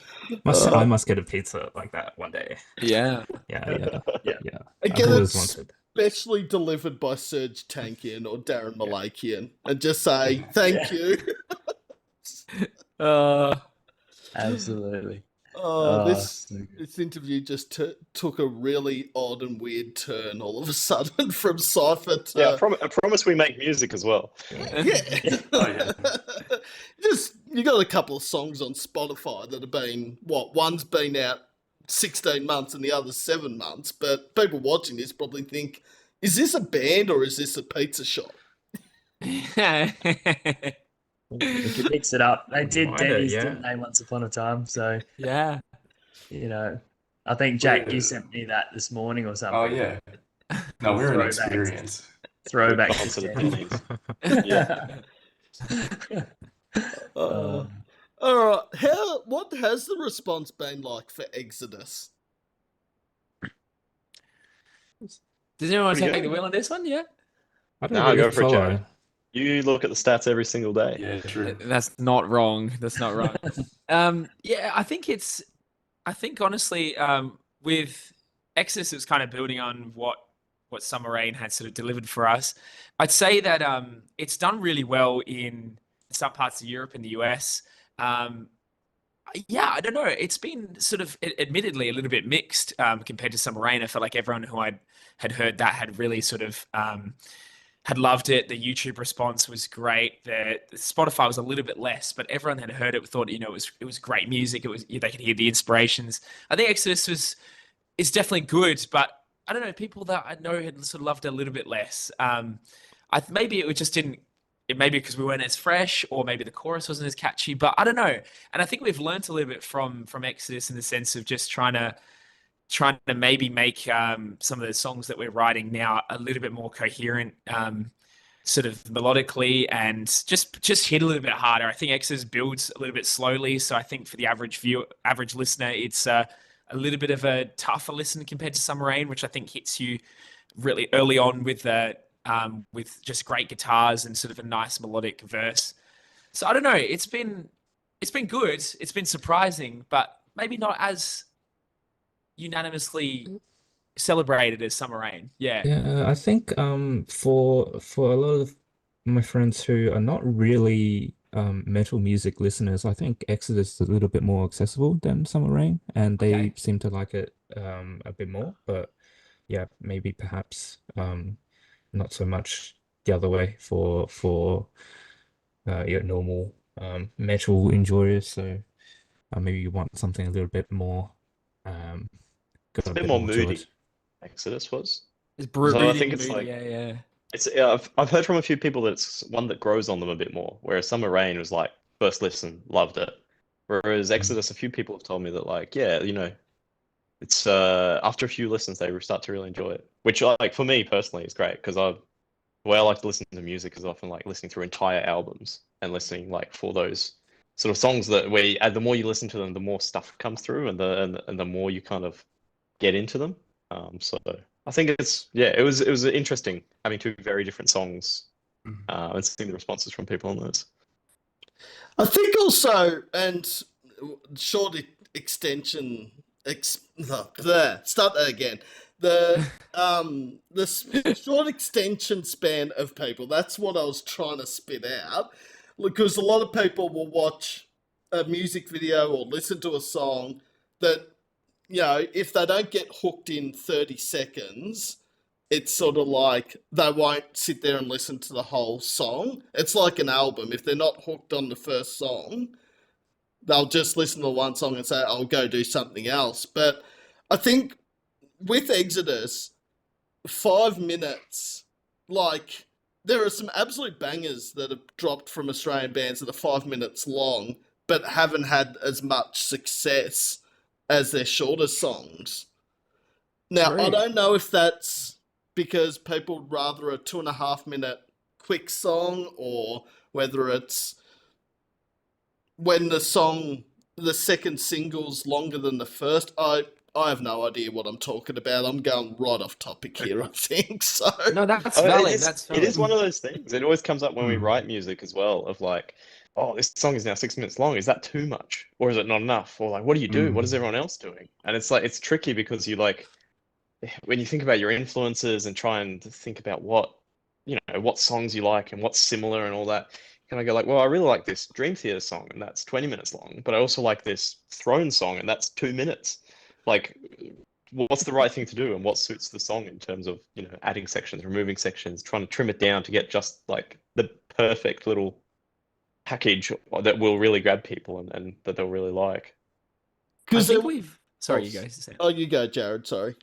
I must get a pizza like that one day. Yeah. Yeah. I've Again, always it's wanted. specially delivered by Serge Tankian or Darren Malakian, and just say thank you. Absolutely. This interview just took a really odd and weird turn all of a sudden from Cipher to... Yeah, I promise we make music as well. Yeah. Oh, yeah. Just, you got a couple of songs on Spotify that have been, one's been out 16 months and the other's 7 months, but people watching this probably think, is this a band or is this a pizza shop? We could mix it up. They did Might, Denny's, yeah. didn't they, once upon a time? So, Yeah. you know, I think, Jack, you sent me that this morning or something. Oh, yeah. No, we're an Throwback. experience. Throwback Gone to to the Denny's. pennies. All right. What has the response been like for Exodus? Does anyone want to Pretty take good. the wheel on this one? Yeah. I don't No, really go for it, follow. Jared. You look at the stats every single day. Yeah, true. That's not wrong. That's not wrong. Yeah, I think honestly, with Exodus, it's kind of building on what Summer Rain had sort of delivered for us. I'd say that it's done really well in some parts of Europe and the US. Yeah, I don't know. It's been sort of admittedly a little bit mixed compared to Summer Rain. I felt like everyone who I had heard that had really sort of had loved it. The YouTube response was great. The Spotify was a little bit less, but everyone had heard it, thought, you know, it was great music. They could hear the inspirations. I think Exodus is definitely good, but I don't know, people that I know had sort of loved it a little bit less. Maybe it just didn't. It may be because we weren't as fresh, or maybe the chorus wasn't as catchy. But I don't know. And I think we've learned a little bit from Exodus in the sense of just trying to maybe make some of the songs that we're writing now a little bit more coherent, sort of melodically, and just hit a little bit harder. I think Exodus builds a little bit slowly, so I think for the average listener, it's a little bit of a tougher listen compared to Summer Rain, which I think hits you really early on with just great guitars and sort of a nice melodic verse. So I don't know. It's been good. It's been surprising, but maybe not as unanimously celebrated as Summer Rain. Yeah. I think for a lot of my friends who are not really metal music listeners, I think Exodus is a little bit more accessible than Summer Rain, and they Okay. seem to like it a bit more. But yeah, maybe perhaps not so much the other way for your normal metal enjoyers. So maybe you want something a little bit more It's got a bit more to moody. it. Exodus was. It's So I brooding, think it's moody, like yeah. it's. I've heard from a few people that it's one that grows on them a bit more. Whereas Summer Rain was like first listen, loved it. Whereas Exodus, a few people have told me that like, yeah, you know, it's after a few listens they start to really enjoy it. Which like for me personally is great because the way I like to listen to music is often like listening through entire albums and listening like for those sort of songs that the more you listen to them, the more stuff comes through, and the more you kind of get into them. So I think it was interesting having two very different songs and seeing the responses from people on those. I think also, and short extension, start that again. The short extension span of people. That's what I was trying to spit out, because a lot of people will watch a music video or listen to a song that, you know, if they don't get hooked in 30 seconds, it's sort of like they won't sit there and listen to the whole song. It's like an album. If they're not hooked on the first song, they'll just listen to one song and say, I'll go do something else. But I think with Exodus, 5 minutes, like, there are some absolute bangers that have dropped from Australian bands that are 5 minutes long, but haven't had as much success as their shorter songs. Now, I True. don't know if that's because people would rather a 2.5-minute quick song, or whether it's when the second single's longer than the first. I have no idea what I'm talking about. I'm going right off topic here, I think. So No, that's Oh, valid. That's it is valid. one of those things. It always comes up when we write music as well, of like, oh, this song is now 6 minutes long. Is that too much? Or is it not enough? Or like, what do you do? What is everyone else doing? And it's like, it's tricky because you like, when you think about your influences and try and think about what, what songs you like and what's similar and all that, you kind of go like, well, I really like this Dream Theater song and that's 20 minutes long, but I also like this Throne song and that's 2 minutes. Like, what's the right thing to do and what suits the song in terms of, adding sections, removing sections, trying to trim it down to get just like the perfect little package that will really grab people and that they'll really like. I think we've. Sorry, you guys. Oh, you go, Jared. Sorry.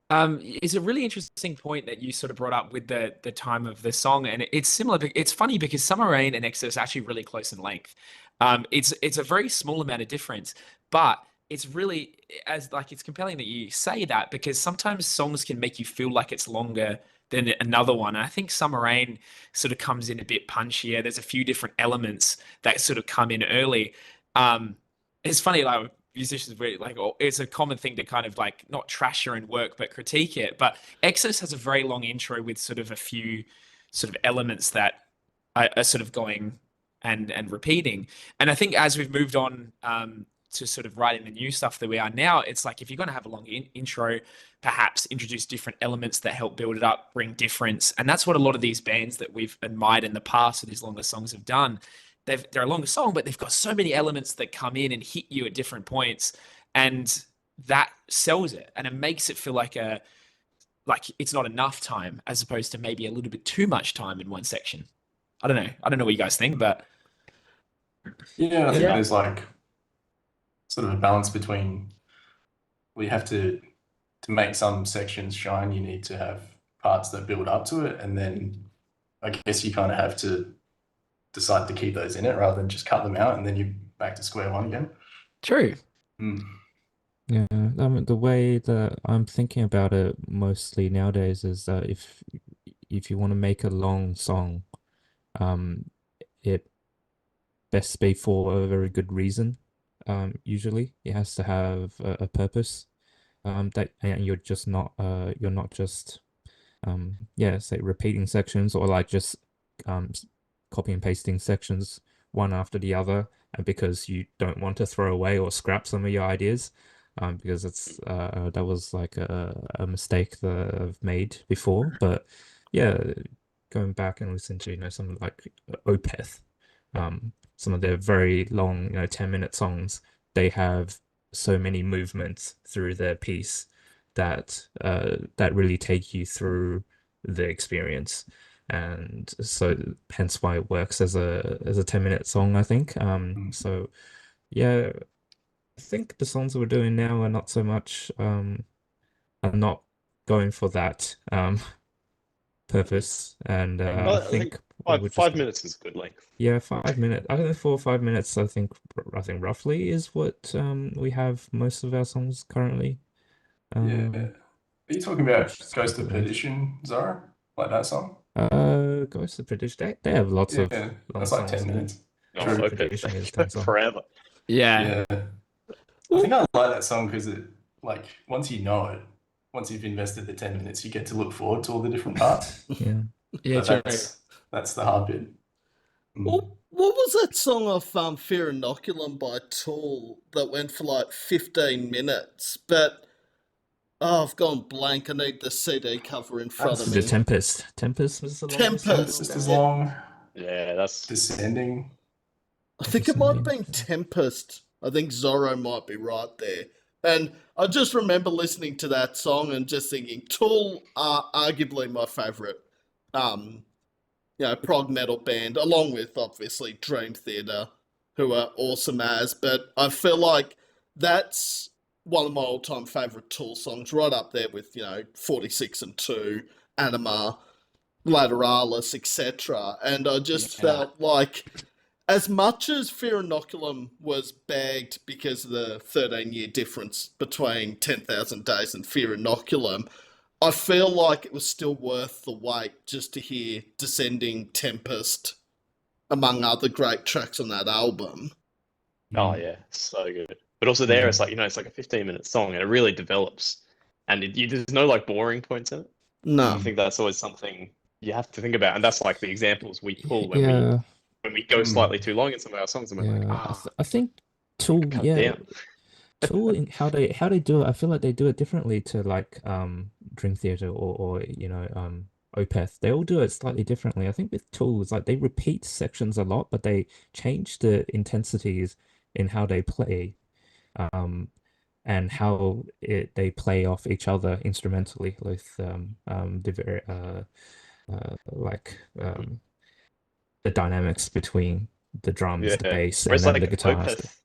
It's a really interesting point that you sort of brought up with the time of the song, and it's similar. It's funny because Summer Rain and Exodus are actually really close in length. It's a very small amount of difference, but it's really it's compelling that you say that, because sometimes songs can make you feel like it's longer than another one. And I think Summer Rain sort of comes in a bit punchier. There's a few different elements that sort of come in early. It's funny, like musicians really it's a common thing to kind of like not trash your own work but critique it. But Exodus has a very long intro with sort of a few sort of elements that are sort of going and repeating. And I think as we've moved on to sort of writing the new stuff that we are now, it's like if you're going to have a long intro, perhaps introduce different elements that help build it up, bring difference. And that's what a lot of these bands that we've admired in the past of these longer songs have done. They're a longer song, but they've got so many elements that come in and hit you at different points, and that sells it, and it makes it feel like it's not enough time, as opposed to maybe a little bit too much time in one section. I don't know what you guys think, but yeah, I think there's like sort of a balance between, we have to make some sections shine, you need to have parts that build up to it, and then I guess you kind of have to decide to keep those in it rather than just cut them out and then you're back to square one again. True. Yeah, the way that I'm thinking about it mostly nowadays is that if you want to make a long song, it best be for a very good reason. Usually it has to have a purpose. That and you're not just say repeating sections, or like just copy and pasting sections one after the other, and because you don't want to throw away or scrap some of your ideas, because it's that was like a mistake that I've made before. But yeah, going back and listen to some like Opeth, some of their very long 10-minute songs, they have so many movements through their piece that really take you through the experience. And so hence why it works as a 10-minute song, I think. So yeah, I think the songs we're doing now are not so much are not going for that purpose. And I think 5 minutes is a good length. Yeah, 5 minutes. I don't know, 4 or 5 minutes. I think roughly is what we have most of our songs currently. Yeah. Are you talking about Ghost of Perdition, Zorro? Like that song? Ghost of Perdition. They have lots of long that's like songs. 10 minutes. Ghost of Perdition is 10 songs. Forever. Yeah. I think I like that song because it, like, once you know it, once you've invested the 10 minutes, you get to look forward to all the different parts. Yeah, that's the hard bit. What was that song off Fear Inoculum by Tool that went for like 15 minutes? But I've gone blank. I need the CD cover in front of me. The Tempest. Tempest was the longest. Tempest. Just as long. Yeah, that's Descending. I think it might have been Tempest. I think Zorro might be right there. And I just remember listening to that song and just thinking, Tool are arguably my favourite, prog metal band, along with obviously Dream Theater, who are awesome as. But I feel like that's one of my all-time favourite Tool songs, right up there with 46 and 2, Anima, Lateralis, etc. And I just felt like, as much as Fear Inoculum was bagged because of the 13-year difference between 10,000 Days and Fear Inoculum, I feel like it was still worth the wait just to hear Descending Tempest, among other great tracks on that album. Oh yeah, so good. But also there, it's like, you know, it's like a 15-minute song, and it really develops, and there's no like boring points in it. No. I think that's always something you have to think about, and that's like the examples we pull when Yeah, we go slightly too long in some of our songs, and we're like, yeah. I think Tool, cut yeah, down. Tool, in how they do it. I feel like they do it differently to like Dream Theater or you know Opeth. They all do it slightly differently. I think with Tool, it's like they repeat sections a lot, but they change the intensities in how they play. And how they play off each other instrumentally with the very like the dynamics between the drums, the Yeah. bass, and Whereas then the like guitars.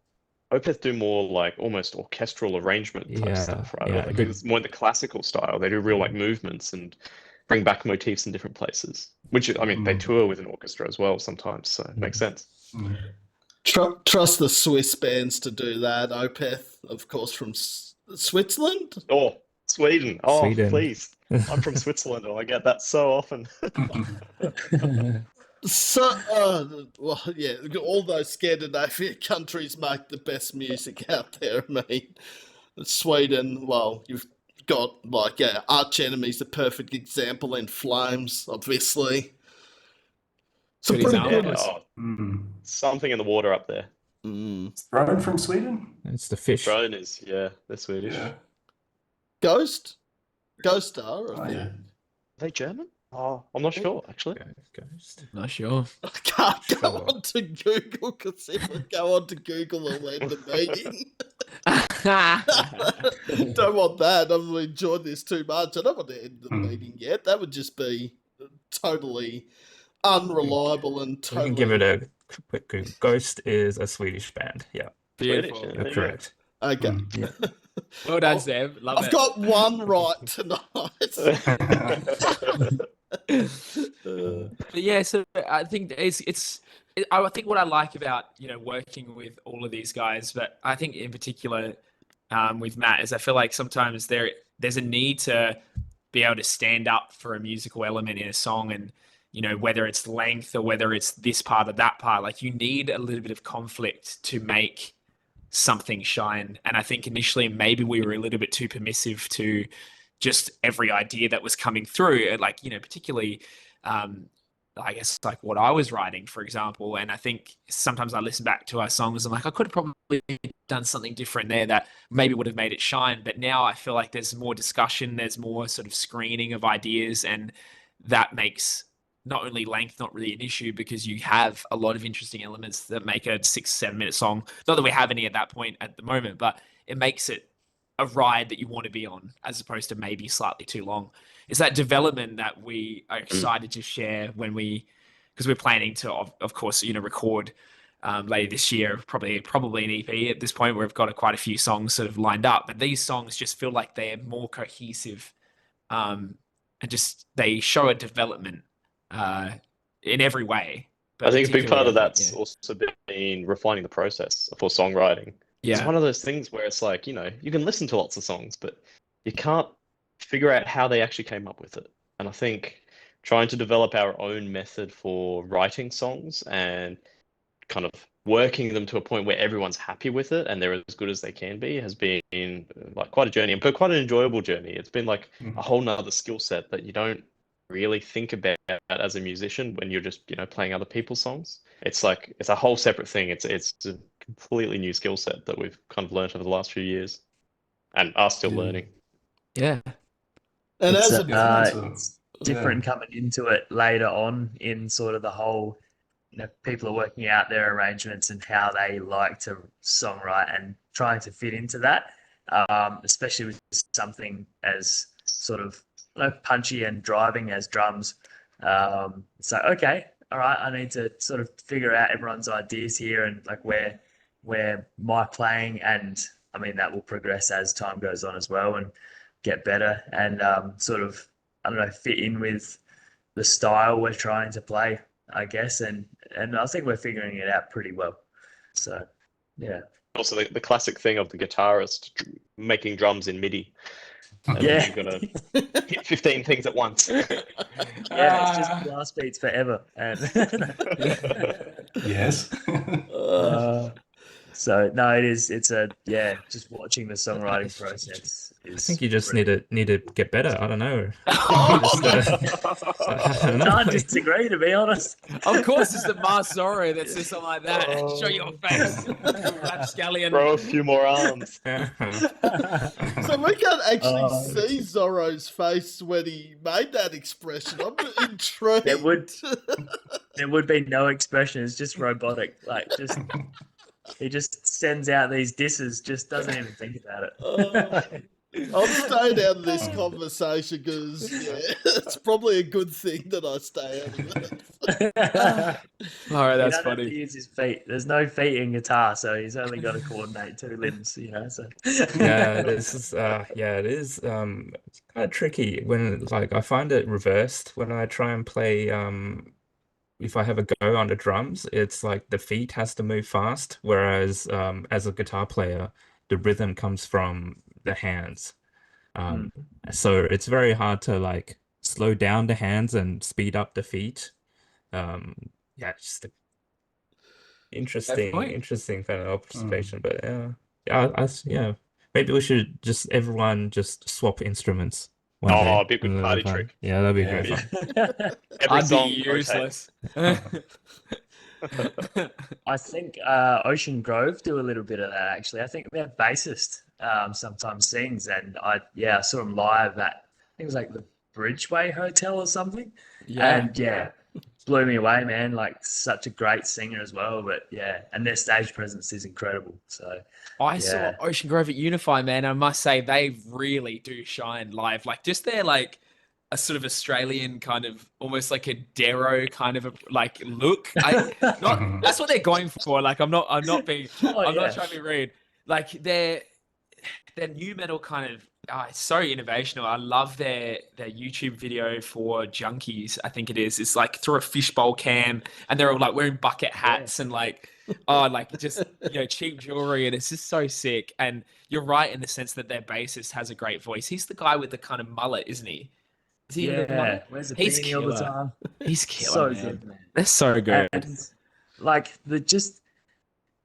Opeth do more like almost orchestral arrangement type Yeah, stuff, right? yeah. Like it's more in the classical style. They do real like movements and bring back motifs in different places. Which I mean, they tour with an orchestra as well sometimes, so it makes sense. Trust the Swiss bands to do that. Opeth, of course, from Switzerland. Oh, Sweden. Oh, Sweden. please. I'm from Switzerland and I get that so often. So, well, yeah, all those Scandinavian countries make the best music out there. I mean, Sweden, well, you've got like Arch Enemy's the perfect example in Flames, obviously. Some Good pretty example. good. Yeah, something in the water up there. Throne from Sweden? It's the fish. Throne is, yeah, they're Swedish. Yeah. Ghost Star, I Oh, think. yeah. Are they German? Oh, I'm not sure actually. Ghost. Not sure. I can't go Sure. on to Google because if I go on to Google, I'll end the meeting. Don't want that. I've enjoyed this too much. I don't want to end the meeting yet. That would just be totally unreliable and We totally. can give it a quick Google. Ghost is a Swedish band. Yeah, Swedish, Beautiful. yeah, there you correct. Okay. Well done, Sam. Love I've it. got one right tonight. But yeah, so I think I think what I like about working with all of these guys, but I think in particular with Matt is I feel like sometimes there's a need to be able to stand up for a musical element in a song, and whether it's length or whether it's this part or that part, like you need a little bit of conflict to make something shine. And I think initially maybe we were a little bit too permissive to just every idea that was coming through, like particularly I guess like what I was writing, for example. And I think sometimes I listen back to our songs, I'm like, I could have probably done something different there that maybe would have made it shine. But now I feel like there's more discussion, there's more sort of screening of ideas, and that makes not only length not really an issue because you have a lot of interesting elements that make a 6-7 minute song. Not that we have any at that point at the moment, but it makes it a ride that you want to be on as opposed to maybe slightly too long. It's that development that we are excited to share because we're planning to, of course, record later this year, probably an EP at this point where we've got quite a few songs sort of lined up. But these songs just feel like they're more cohesive and just they show a development in every way. But I think a big part of particularly, that's also been refining the process for songwriting. It's yeah. one of those things where it's like, you can listen to lots of songs, but you can't figure out how they actually came up with it. And I think trying to develop our own method for writing songs and kind of working them to a point where everyone's happy with it and they're as good as they can be has been like quite a journey, but quite an enjoyable journey. It's been like a whole nother skill set that you don't really think about as a musician when you're just playing other people's songs. It's like it's a whole separate thing. It's a completely new skill set that we've kind of learned over the last few years and are still learning. Yeah. And it's different coming into it later on in sort of the whole people are working out their arrangements and how they like to songwrite and trying to fit into that, especially with something as sort of punchy and driving as drums. So okay, all right, I need to sort of figure out everyone's ideas here and like where my playing, and I mean that will progress as time goes on as well and get better and sort of fit in with the style we're trying to play, I guess, and I think we're figuring it out pretty well. So yeah. Also, the classic thing of the guitarist making drums in MIDI. And Yeah. then you've got to hit 15 things at once. Yeah, it's just blast beats forever. And Yes. so no, it's just watching the songwriting process I is think you just brilliant. need to get better. I don't know. I can't disagree, to be honest. Of course, it's the Mars Zorro that says something like that. Show your face, rapscallion. Throw a few more arms. So we can't actually see Zorro's face when he made that expression. I'm intrigued. There would be no expression. It's just robotic. He just sends out these disses. Just doesn't even think about it. I'm staying out of this conversation because it's probably a good thing that I stay out of it. All right, that's He doesn't have to funny. use his feet. There's no feet in guitar, so he's only got to coordinate 2 limbs. So Yeah, this is it is it's kind of tricky when I find it reversed when I try and play if I have a go on the drums, it's like the feet has to move fast, whereas as a guitar player, the rhythm comes from the hands. So it's very hard to slow down the hands and speed up the feet. Just a interesting kind of observation, but maybe we should everyone just swap instruments one day. It'd be a good party trick. Yeah, that'd be great fun. Every song I'd be useless. I think Ocean Grove do a little bit of that, actually. I think their bassist sometimes sings, and I saw him live at, I think it was like the Bridgeway Hotel or something. And blew me away, man. Such a great singer as well. But and their stage presence is incredible. So I saw Ocean Grove at Unify, man. I must say they really do shine live. Just their a sort of Australian kind of almost like a Darrow kind of look. That's what they're going for. I'm not trying to be rude. Their new metal kind of it's so innovational. I love their YouTube video for Junkies. I think it is. It's through a fishbowl cam, and they're all wearing bucket hats and just cheap jewelry, and it's just so sick. And you're right in the sense that their bassist has a great voice. He's the guy with the kind of mullet, isn't he? Is he the mullet? Where's the He's beanie all the time? He's killer, So man. good, man. They're so good. And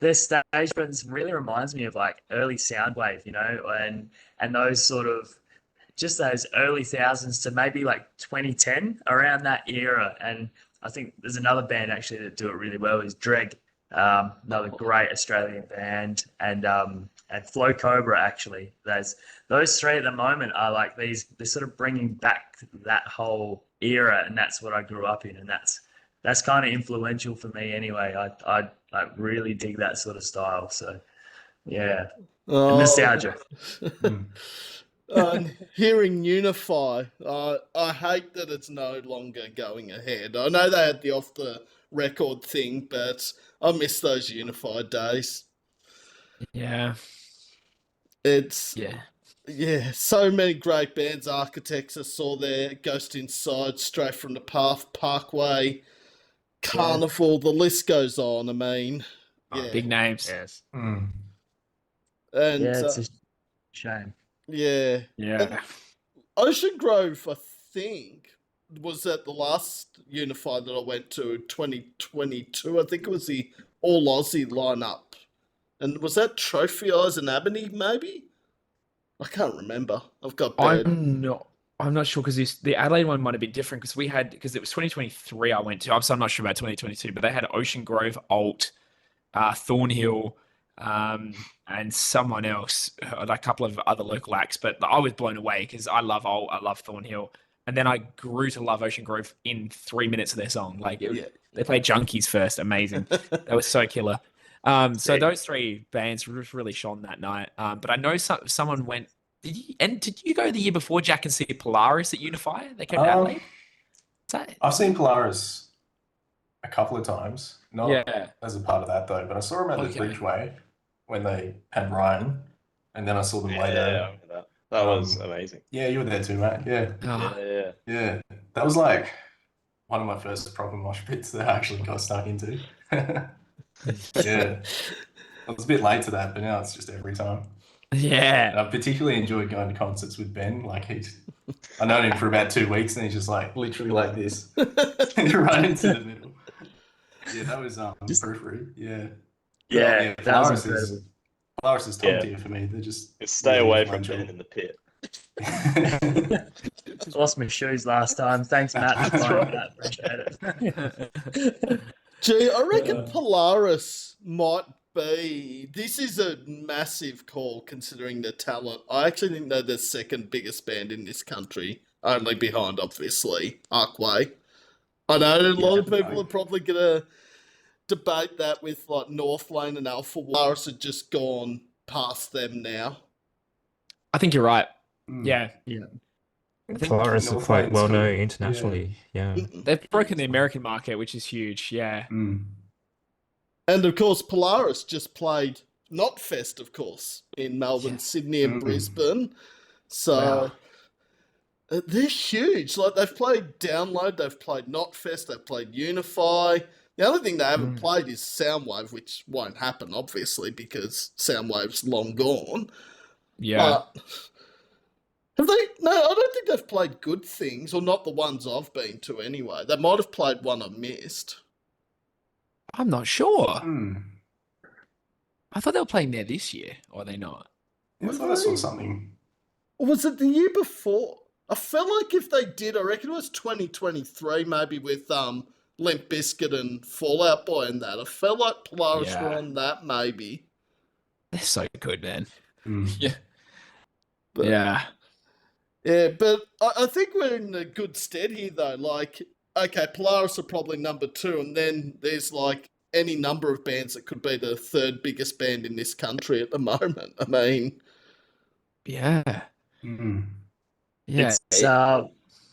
their stage presence really reminds me of early Soundwave, and those sort of just those early thousands to maybe 2010, around that era. And I think there's another band actually that do it really well, is Dreg, another great Australian band, and Flow Cobra, actually. Those three at the moment are they're sort of bringing back that whole era, and that's what I grew up in, and that's kind of influential for me anyway. I really dig that sort of style. So nostalgia. Hearing Unify, I hate that it's no longer going ahead. I know they had the off the record thing, but I miss those Unify days. Yeah. It's so many great bands. Architects, I saw there, Ghost Inside, Straight from the Path, Parkway, Carnival, the list goes on. I mean, big names. Yes. And it's a shame. Yeah. And Ocean Grove, I think, was at the last Unify that I went to, 2022. I think it was the All Aussie lineup. And was that Trophy Eyes and Ebony, maybe? I can't remember. I've got bad. I'm not sure, because the Adelaide one might have been different, because it was 2023 I went to. I'm not sure about 2022, but they had Ocean Grove, Alt, Thornhill, and someone else, a couple of other local acts. But I was blown away because I love Alt, I love Thornhill, and then I grew to love Ocean Grove in 3 minutes of their song. They played Junkies first, amazing. That was so killer. So those three bands really shone that night. But I know someone went. Did you go the year before, Jack, and see Polaris at Unify? They came to Adelaide? I've seen Polaris a couple of times. Not as a part of that, though, but I saw them at the Bridgeway when they had Ryan, and then I saw them later. That was amazing. Yeah, you were there too, mate. Yeah. Yeah. That was one of my first proper mosh pits that I actually got stuck into. Yeah. I was a bit late to that, but now it's just every time. And Yeah. I've particularly enjoyed going to concerts with Ben. Like I known him for about 2 weeks, and he's just like literally like this, right into the middle. Yeah, that was periphery. Yeah. Yeah, But, that was incredible. Polaris is top tier for me. They're just stay really away from influential. Ben in the pit. Lost my shoes last time. Thanks, Matt, for finding that. Appreciate it. Gee, I reckon Polaris might be. This is a massive call considering the talent. I actually think they're the second biggest band in this country, only behind, obviously, Arkway. I know a lot of people are probably going to debate that with like North Lane and Alpha. Polaris have just gone past them now. I think you're right. Yeah. I think Polaris are quite well known internationally. Yeah. They've broken the American market, which is huge. Yeah. And of course, Polaris just played Knotfest, of course, in Melbourne, Sydney, and Brisbane. So they're huge. Like they've played Download, they've played Knotfest, they've played Unify. The only thing they haven't played is Soundwave, which won't happen, obviously, because Soundwave's long gone. Yeah. But have they? No, I don't think they've played Good Things, or not the ones I've been to anyway. They might have played one I missed. I'm not sure. I thought they were playing there this year, or are they not? Yeah, I thought I saw something. Or was it the year before? I felt like if they did, I reckon it was 2023, maybe with Limp Bizkit and Fallout Boy and that. I felt like Polaris were on that, maybe. They're so good, man. Yeah. But, yeah, but I think we're in a good stead here, though. Like, okay, Polaris are probably number 2, and then there's like any number of bands that could be the third biggest band in this country at the moment. I mean, yeah. It's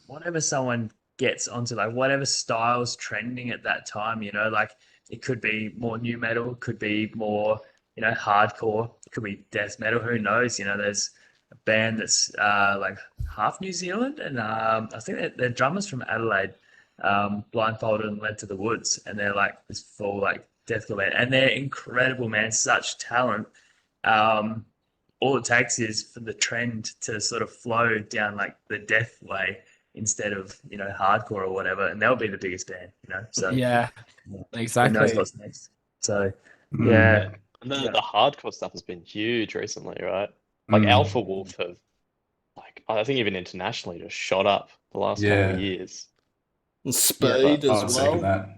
whatever someone gets onto, like whatever style's trending at that time, you know, like it could be more new metal, could be more, you know, hardcore, it could be death metal, who knows, you know. There's a band that's like half New Zealand, and I think they're drummers from Adelaide, Blindfolded and Led to the Woods, and they're like this full like deathcore band, and they're incredible, man, such talent. All it takes is for the trend to sort of flow down like the death way instead of, you know, hardcore or whatever, and they'll be the biggest band, you know. So exactly. Who knows what's next? So yeah. And the hardcore stuff has been huge recently, right? Like Alpha Wolf have, like, I think even internationally, just shot up the last couple of years. And Speed as well.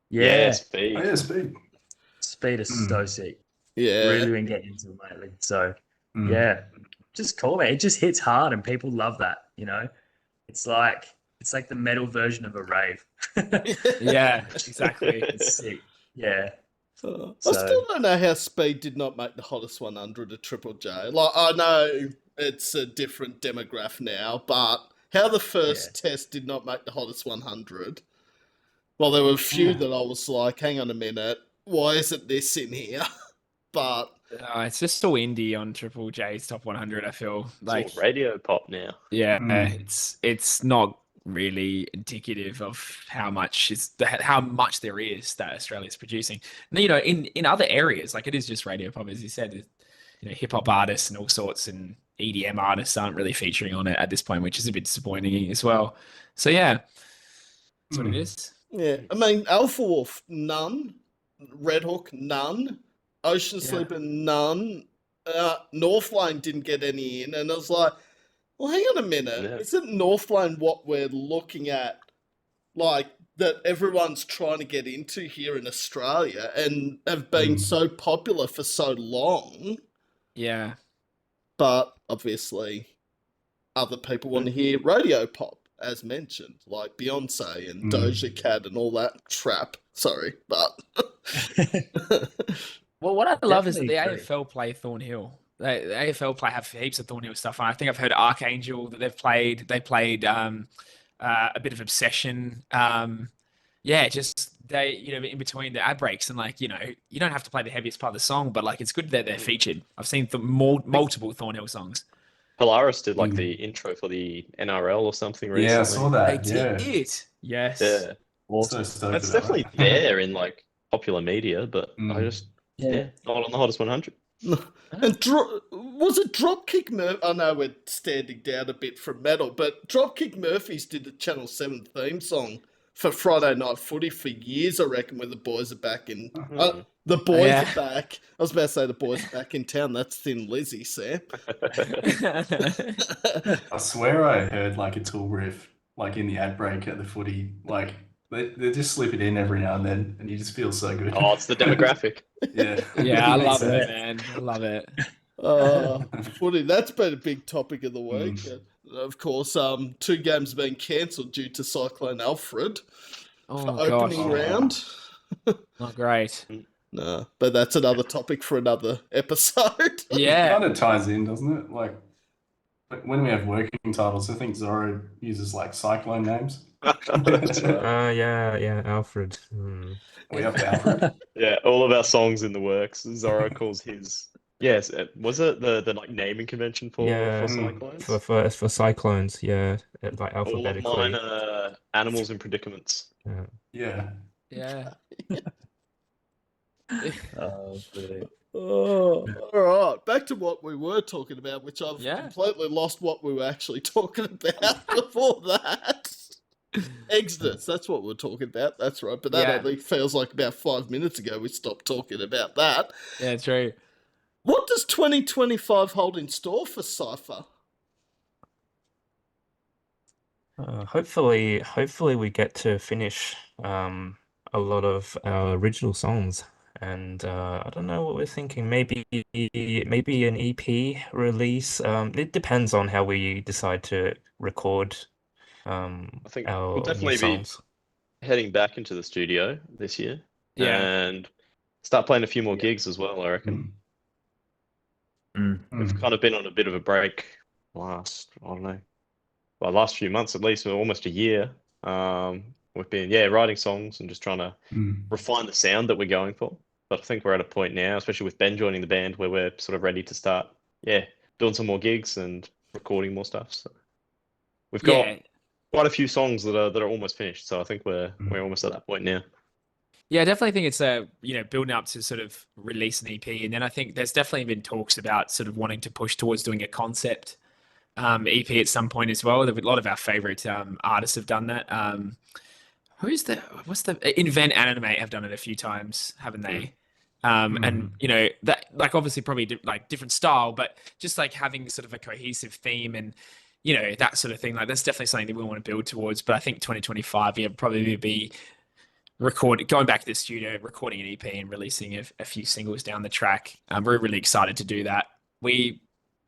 Yeah, Speed. Oh, yeah, Speed. Speed is so sick. Yeah. Really been getting into it lately. So yeah, just cool, man. It just hits hard and people love that, you know. It's like the metal version of a rave. Yeah, exactly. It's sick. Yeah. I still don't know how Speed did not make the hottest 100 at Triple J. Like, I know it's a different demographic now, but how the first test did not make the hottest 100. Well, there were a few that I was like, hang on a minute, why isn't this in here? But it's just all indie on Triple J's top 100. I feel like it's all radio pop now. Yeah, it's not really indicative of how much there is that Australia's producing. And, you know, in other areas, like it is just radio pop, as you said. You know, hip hop artists and all sorts and EDM artists aren't really featuring on it at this point, which is a bit disappointing as well. So yeah, that's what it is. Yeah, I mean, Alpha Wolf, none. Red Hook, none. Ocean Sleeper, none. North Lane didn't get any in, and I was like, well, hang on a minute. Isn't North Lane what we're looking at, like, that everyone's trying to get into here in Australia and have been so popular for so long? Yeah. But, obviously, other people want to hear radio pop, as mentioned, like Beyonce and Doja Cat and all that crap. Sorry, but... Well, what I love is that the AFL play Thornhill. The AFL play have heaps of Thornhill stuff. And I think I've heard Archangel that they've played. They played a bit of Obsession. Just they, you know, in between the ad breaks, and like, you know, you don't have to play the heaviest part of the song, but like it's good that they're featured. I've seen multiple Thornhill songs. Polaris did like the intro for the NRL or something recently. Yeah, I saw that. They did it. Yes. Yeah. Awesome. It's definitely there in like popular media, but I just Yeah, not on the hottest 100. And was it Dropkick Murphy? I know we're standing down a bit from metal, but Dropkick Murphys did the Channel 7 theme song for Friday Night Footy for years, I reckon, when the boys are back in. The boys are back. I was about to say the boys are back in town. That's Thin Lizzy, Sam. I swear I heard like a Tool riff like in the ad break at the footy. Like they just slip it in every now and then, and you just feel so good. Oh, it's the demographic. Yeah. Yeah, I Makes love it, sense. man. I love it. Footy, that's been a big topic of the week. Of course, 2 games being cancelled due to Cyclone Alfred for opening round. Not great. No, but that's another topic for another episode. It Yeah. kind of ties in, doesn't it? Like when we have working titles, I think Zorro uses like cyclone names. That's right. Yeah, Alfred. We up to Alfred. Yeah, all of our songs in the works. Zorro calls his. Yes, was it the like naming convention for cyclones? For cyclones, like All of alphabetically. mine are animals in predicaments. Yeah. Yeah. Brilliant. All right. Back to what we were talking about, which I've Yeah. completely lost what we were actually talking about before that. Exodus, that's what we're talking about. That's right. But that only feels like about 5 minutes ago we stopped talking about that. Yeah, true. What does 2025 hold in store for Cipher? Hopefully we get to finish a lot of our original songs, and I don't know what we're thinking. Maybe an EP release. It depends on how we decide to record I think our we'll definitely new songs. be heading back into the studio this year. Yeah. And start playing a few more gigs as well, I reckon. We've kind of been on a bit of a break last few months at least, or almost a year. We've been writing songs and just trying to refine the sound that we're going for. But I think we're at a point now, especially with Ben joining the band, where we're sort of ready to start doing some more gigs and recording more stuff. So we've got quite a few songs that are almost finished. So I think we're almost at that point now. Yeah, I definitely think it's building up to sort of release an EP, and then I think there's definitely been talks about sort of wanting to push towards doing a concept EP at some point as well. A lot of our favorite artists have done that. Invent Animate have done it a few times, haven't they? And that like obviously probably different style, but just like having sort of a cohesive theme and that sort of thing. Like that's definitely something that we want to build towards. But I think 2025 probably be going back to the studio, recording an EP and releasing a few singles down the track. We're really excited to do that. We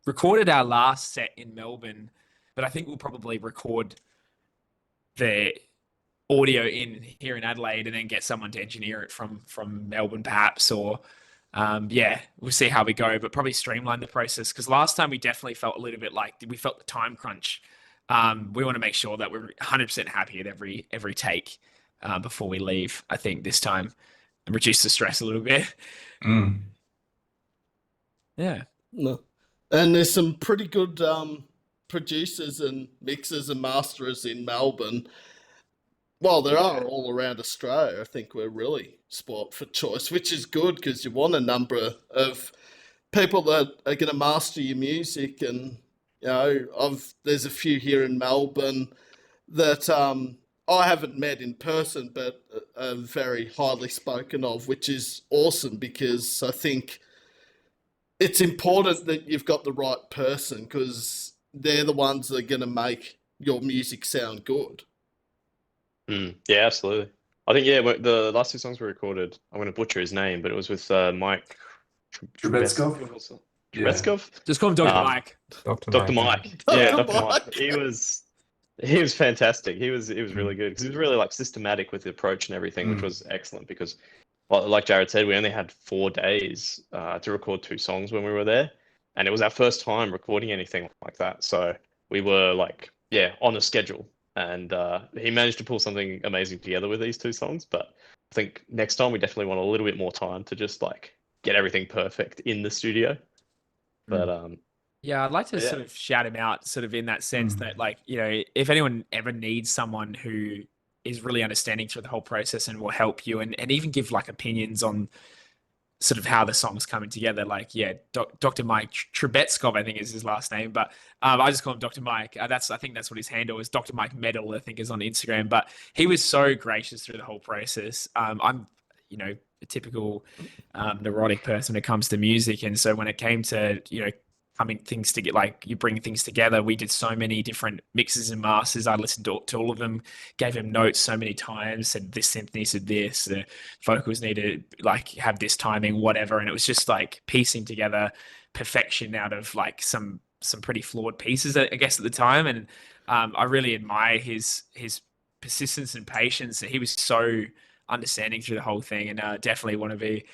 recorded our last set in Melbourne, but I think we'll probably record the audio here in Adelaide and then get someone to engineer it from Melbourne perhaps, or we'll see how we go, but probably streamline the process, because last time we definitely felt a little bit like we felt the time crunch. We want to make sure that we're 100% happy at every take before we leave, I think, this time, and reduce the stress a little bit. Yeah. No. And there's some pretty good producers and mixers and masterers in Melbourne. Well, there are all around Australia. I think we're really spoilt for choice, which is good because you want a number of people that are going to master your music. And, there's a few here in Melbourne that I haven't met in person, but are very highly spoken of, which is awesome because I think it's important that you've got the right person because they're the ones that are going to make your music sound good. Yeah, absolutely. I think the last 2 songs we recorded, I'm going to butcher his name, but it was with Mike Trebetskov. Trebetskov? Just call him Dr. Mike. Dr. Mike. Yeah, Dr. Mike. He was fantastic. He was really good because he was really like systematic with the approach and everything, which was excellent because, like Jared said, we only had 4 days to record 2 songs when we were there, and it was our first time recording anything like that. So we were on a schedule, and he managed to pull something amazing together with these 2 songs. But I think next time we definitely want a little bit more time to just like get everything perfect in the studio. But I'd like to sort of shout him out sort of in that sense that if anyone ever needs someone who is really understanding through the whole process and will help you and even give like opinions on sort of how the song's coming together. Like, yeah, Dr. Mike Trebetskov, I think is his last name, but I just call him Dr. Mike. I think that's what his handle is. Dr. Mike Metal, I think, is on Instagram. But he was so gracious through the whole process. I'm, a typical neurotic person when it comes to music, and so when it came to coming things to get like you bring things together, we did so many different mixes and masters. I listened to all of them, gave him notes so many times, said this synth needs to this, the vocals need to like have this timing, whatever, and it was just like piecing together perfection out of like some pretty flawed pieces, I guess, at the time. And I really admire his persistence and patience. He was so understanding through the whole thing, and definitely want to be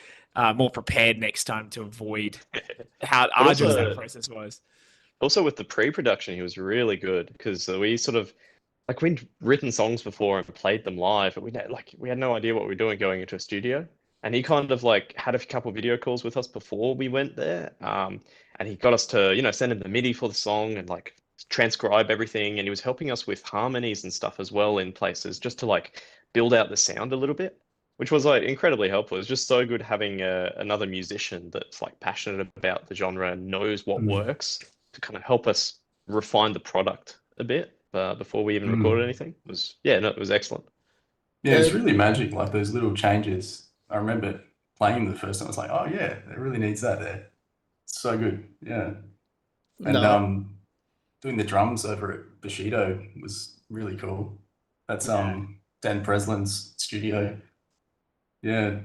more prepared next time to avoid how arduous that process was. Also, with the pre-production, he was really good because we sort of like we'd written songs before and played them live, but we had no idea what we were doing going into a studio. And he kind of like had a couple of video calls with us before we went there, and he got us to send him the MIDI for the song and like transcribe everything. And he was helping us with harmonies and stuff as well in places just to like build out the sound a little bit, which was like incredibly helpful. It's just so good having another musician that's like passionate about the genre and knows what works to kind of help us refine the product a bit before we even recorded anything. It was excellent. Yeah, it's really magic. Like those little changes. I remember playing them the first time. I was like, oh yeah, it really needs that there. It's so good. Yeah. And doing the drums over at Bushido was really cool. That's Dan Preslin's studio. Yeah,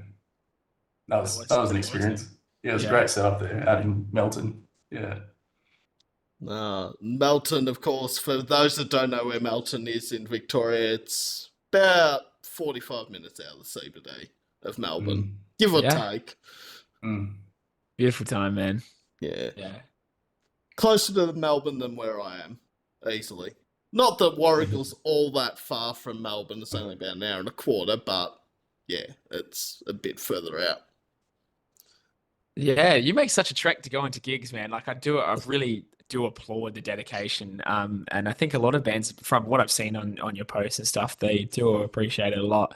that was an experience. Yeah, it was a great setup there out in Melton. Yeah. Melton, of course, for those that don't know where Melton is in Victoria, it's about 45 minutes out of the CBD of Melbourne, give or take. Beautiful time, man. Yeah. Closer to Melbourne than where I am, easily. Not that Warragul's all that far from Melbourne. It's only about an hour and a quarter, but yeah, it's a bit further out. Yeah, you make such a trek to go into gigs, man. Like I really do applaud the dedication. And I think a lot of bands, from what I've seen on your posts and stuff, they do appreciate it a lot.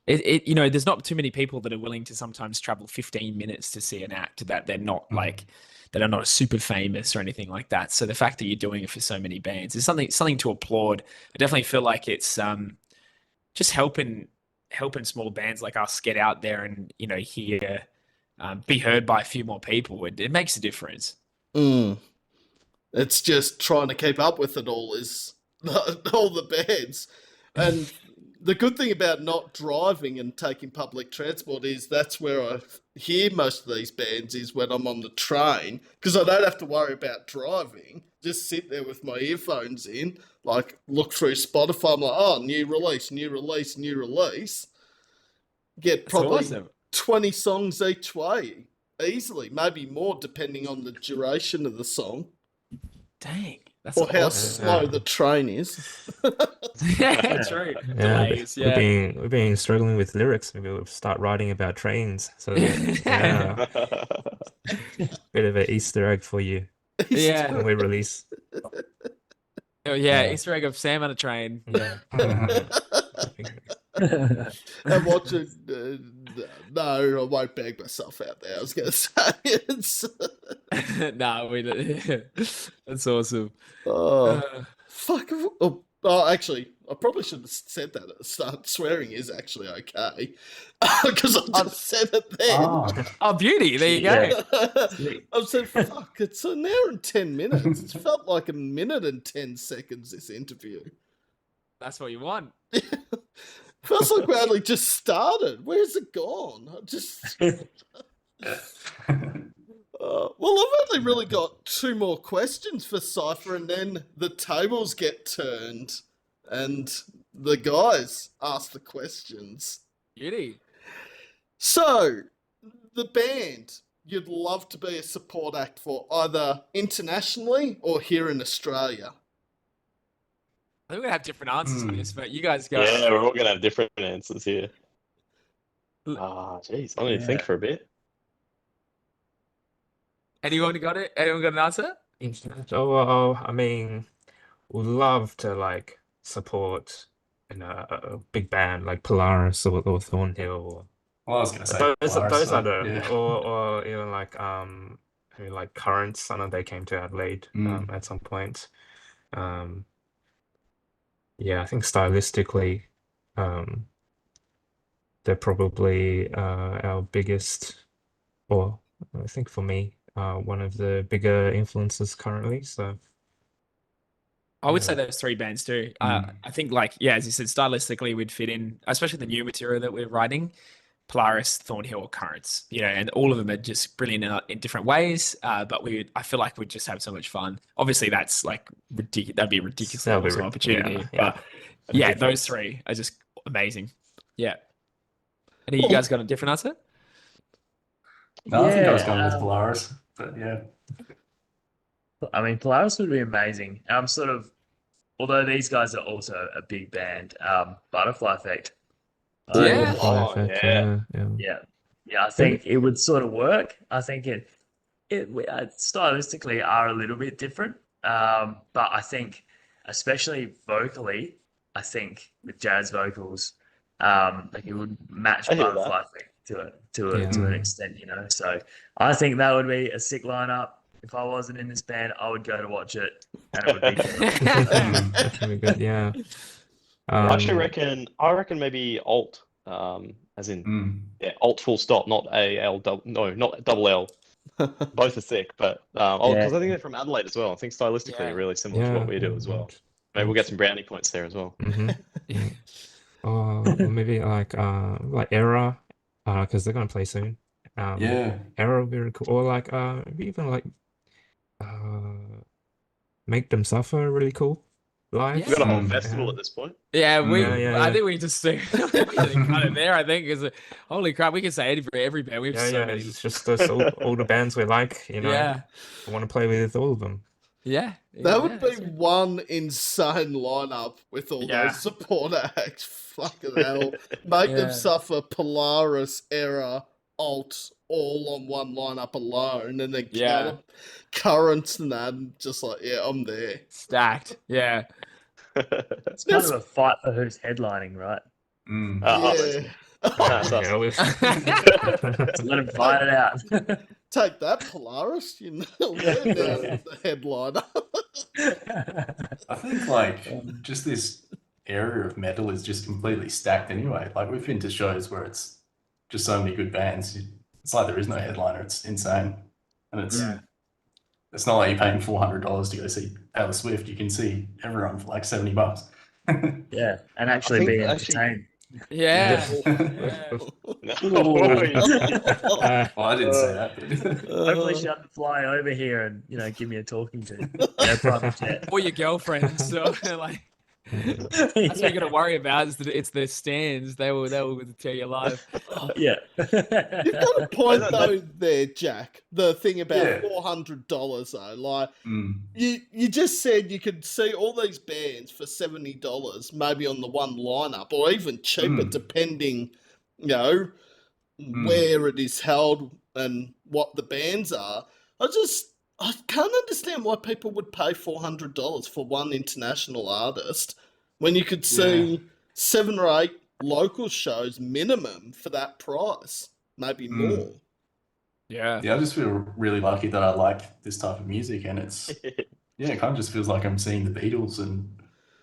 There's not too many people that are willing to sometimes travel 15 minutes to see an act that they're not like, that are not super famous or anything like that. So the fact that you're doing it for so many bands is something to applaud. I definitely feel like it's just helping small bands like us get out there and hear, be heard by a few more people. It makes a difference. It's just trying to keep up with it all the bands. And the good thing about not driving and taking public transport is that's where I hear most of these bands is when I'm on the train, because I don't have to worry about driving. Just sit there with my earphones in, like look through Spotify. I'm like, oh, new release. Get probably 20 songs each way, easily, maybe more depending on the duration of the song. Dang. That's or how slow the train is. Yeah, true. Delays, We've been struggling with lyrics. Maybe we'll start writing about trains. So yeah. Bit of an Easter egg for you. Yeah. When we release. Oh yeah, Easter egg of Sam on a train. Yeah. And watching, no, I won't bag myself out there. I was going to say it's. That's awesome. Fuck. Oh, actually, I probably should have said that at the start. Swearing is actually okay. Because I just said it then. Oh, beauty. There you go. I've said, fuck, it's an hour and 10 minutes. It's felt like a minute and 10 seconds, this interview. That's what you want. Feels like we only just started. Where's it gone? Well, I've only really got two more questions for Cipher, and then the tables get turned, and the guys ask the questions. Beauty. So, the band you'd love to be a support act for, either internationally or here in Australia? I think we're going to have different answers for this, but you guys go. Yeah, we're all going to have different answers here. Jeez. I need to think for a bit. Anyone got it? Anyone got an answer? So, I mean, would love to support a big band like Polaris or Thornhill Well, I was gonna say Those Polaris, those are so, the yeah. or even like I mean, like Currents. I know they came to Adelaide at some point. Um, yeah, I think stylistically, um, they're probably our biggest, or I think for me, one of the bigger influences currently. So I would say yeah, those three bands too. Mm. I think, like, yeah, as you said, stylistically, we'd fit in, especially the new material that we're writing. Polaris, Thornhill, Currents, and all of them are just brilliant in different ways. But I feel like we'd just have so much fun. Obviously, that's like ridiculous. That'd be a ridiculously that'll be awesome opportunity. yeah. But yeah, those three are just amazing. Yeah. Any of you Well, guys got a different answer? No, I think I was Yeah, going with Polaris, but yeah. I mean, Polaris would be amazing. I'm sort of, although these guys are also a big band, Butterfly Effect. Yeah. Oh, Perfect, yeah. Yeah, yeah. I think it would sort of work. I think stylistically are a little bit different, but I think, especially vocally, I think with jazz vocals, like it would match I hear that. Butterfly Effect to an Mm. extent, So I think that would be a sick lineup. If I wasn't in this band, I would go to watch it, and it would be good. That's really good. Yeah. I actually reckon maybe Alt, as in Alt full stop, not not double L. Both are sick, but because I think they're from Adelaide as well. I think stylistically Yeah. they're really similar to what we do as well. Maybe we'll get some brownie points there as well. Yeah. Or maybe like Era, because they're gonna play soon. Yeah. Era would be really cool. Or like even like Make Them Suffer, really cool live. We've got a whole Yeah. festival at this point. Yeah, Yeah. I think we just do kind of there. I think is holy crap. We can say every band. We have so many. It's just all the bands we like, Yeah, I want to play with all of them. yeah. That would be one insane lineup with all Yeah. those support acts. Fucking hell. Make Yeah. Them Suffer, Polaris, Era, Alt, all on one lineup alone, and then Yeah. Currents and that, and just like, yeah, I'm there. Stacked. Yeah. It's kind of a fight for who's headlining, right? Mm. Yeah. That's us. So let him fight it out. Take that, Polaris. We're the headliner. I think like just this area of metal is just completely stacked anyway. Like we've been to shows where it's just so many good bands. It's like there is no headliner. It's insane, and it's not like you're paying $400 to go see Taylor Swift. You can see everyone for like $70. Yeah, and actually be entertained. Yeah. Well, I didn't say that. But Hopefully she'll have to fly over here and give me a talking to. Private jet. Or your girlfriend. So like that's what you got to worry about. It's the stands. They will tear you alive. Yeah. You've got a point though there, Jack. The thing about $400 though, like you just said you could see all these bands for $70, maybe on the one lineup, or even cheaper, depending, where it is held and what the bands are. I can't understand why people would pay $400 for one international artist when you could see 7 or 8 local shows minimum for that price, maybe more. Yeah. I just feel really lucky that I like this type of music, and it's it kind of just feels like I'm seeing the Beatles and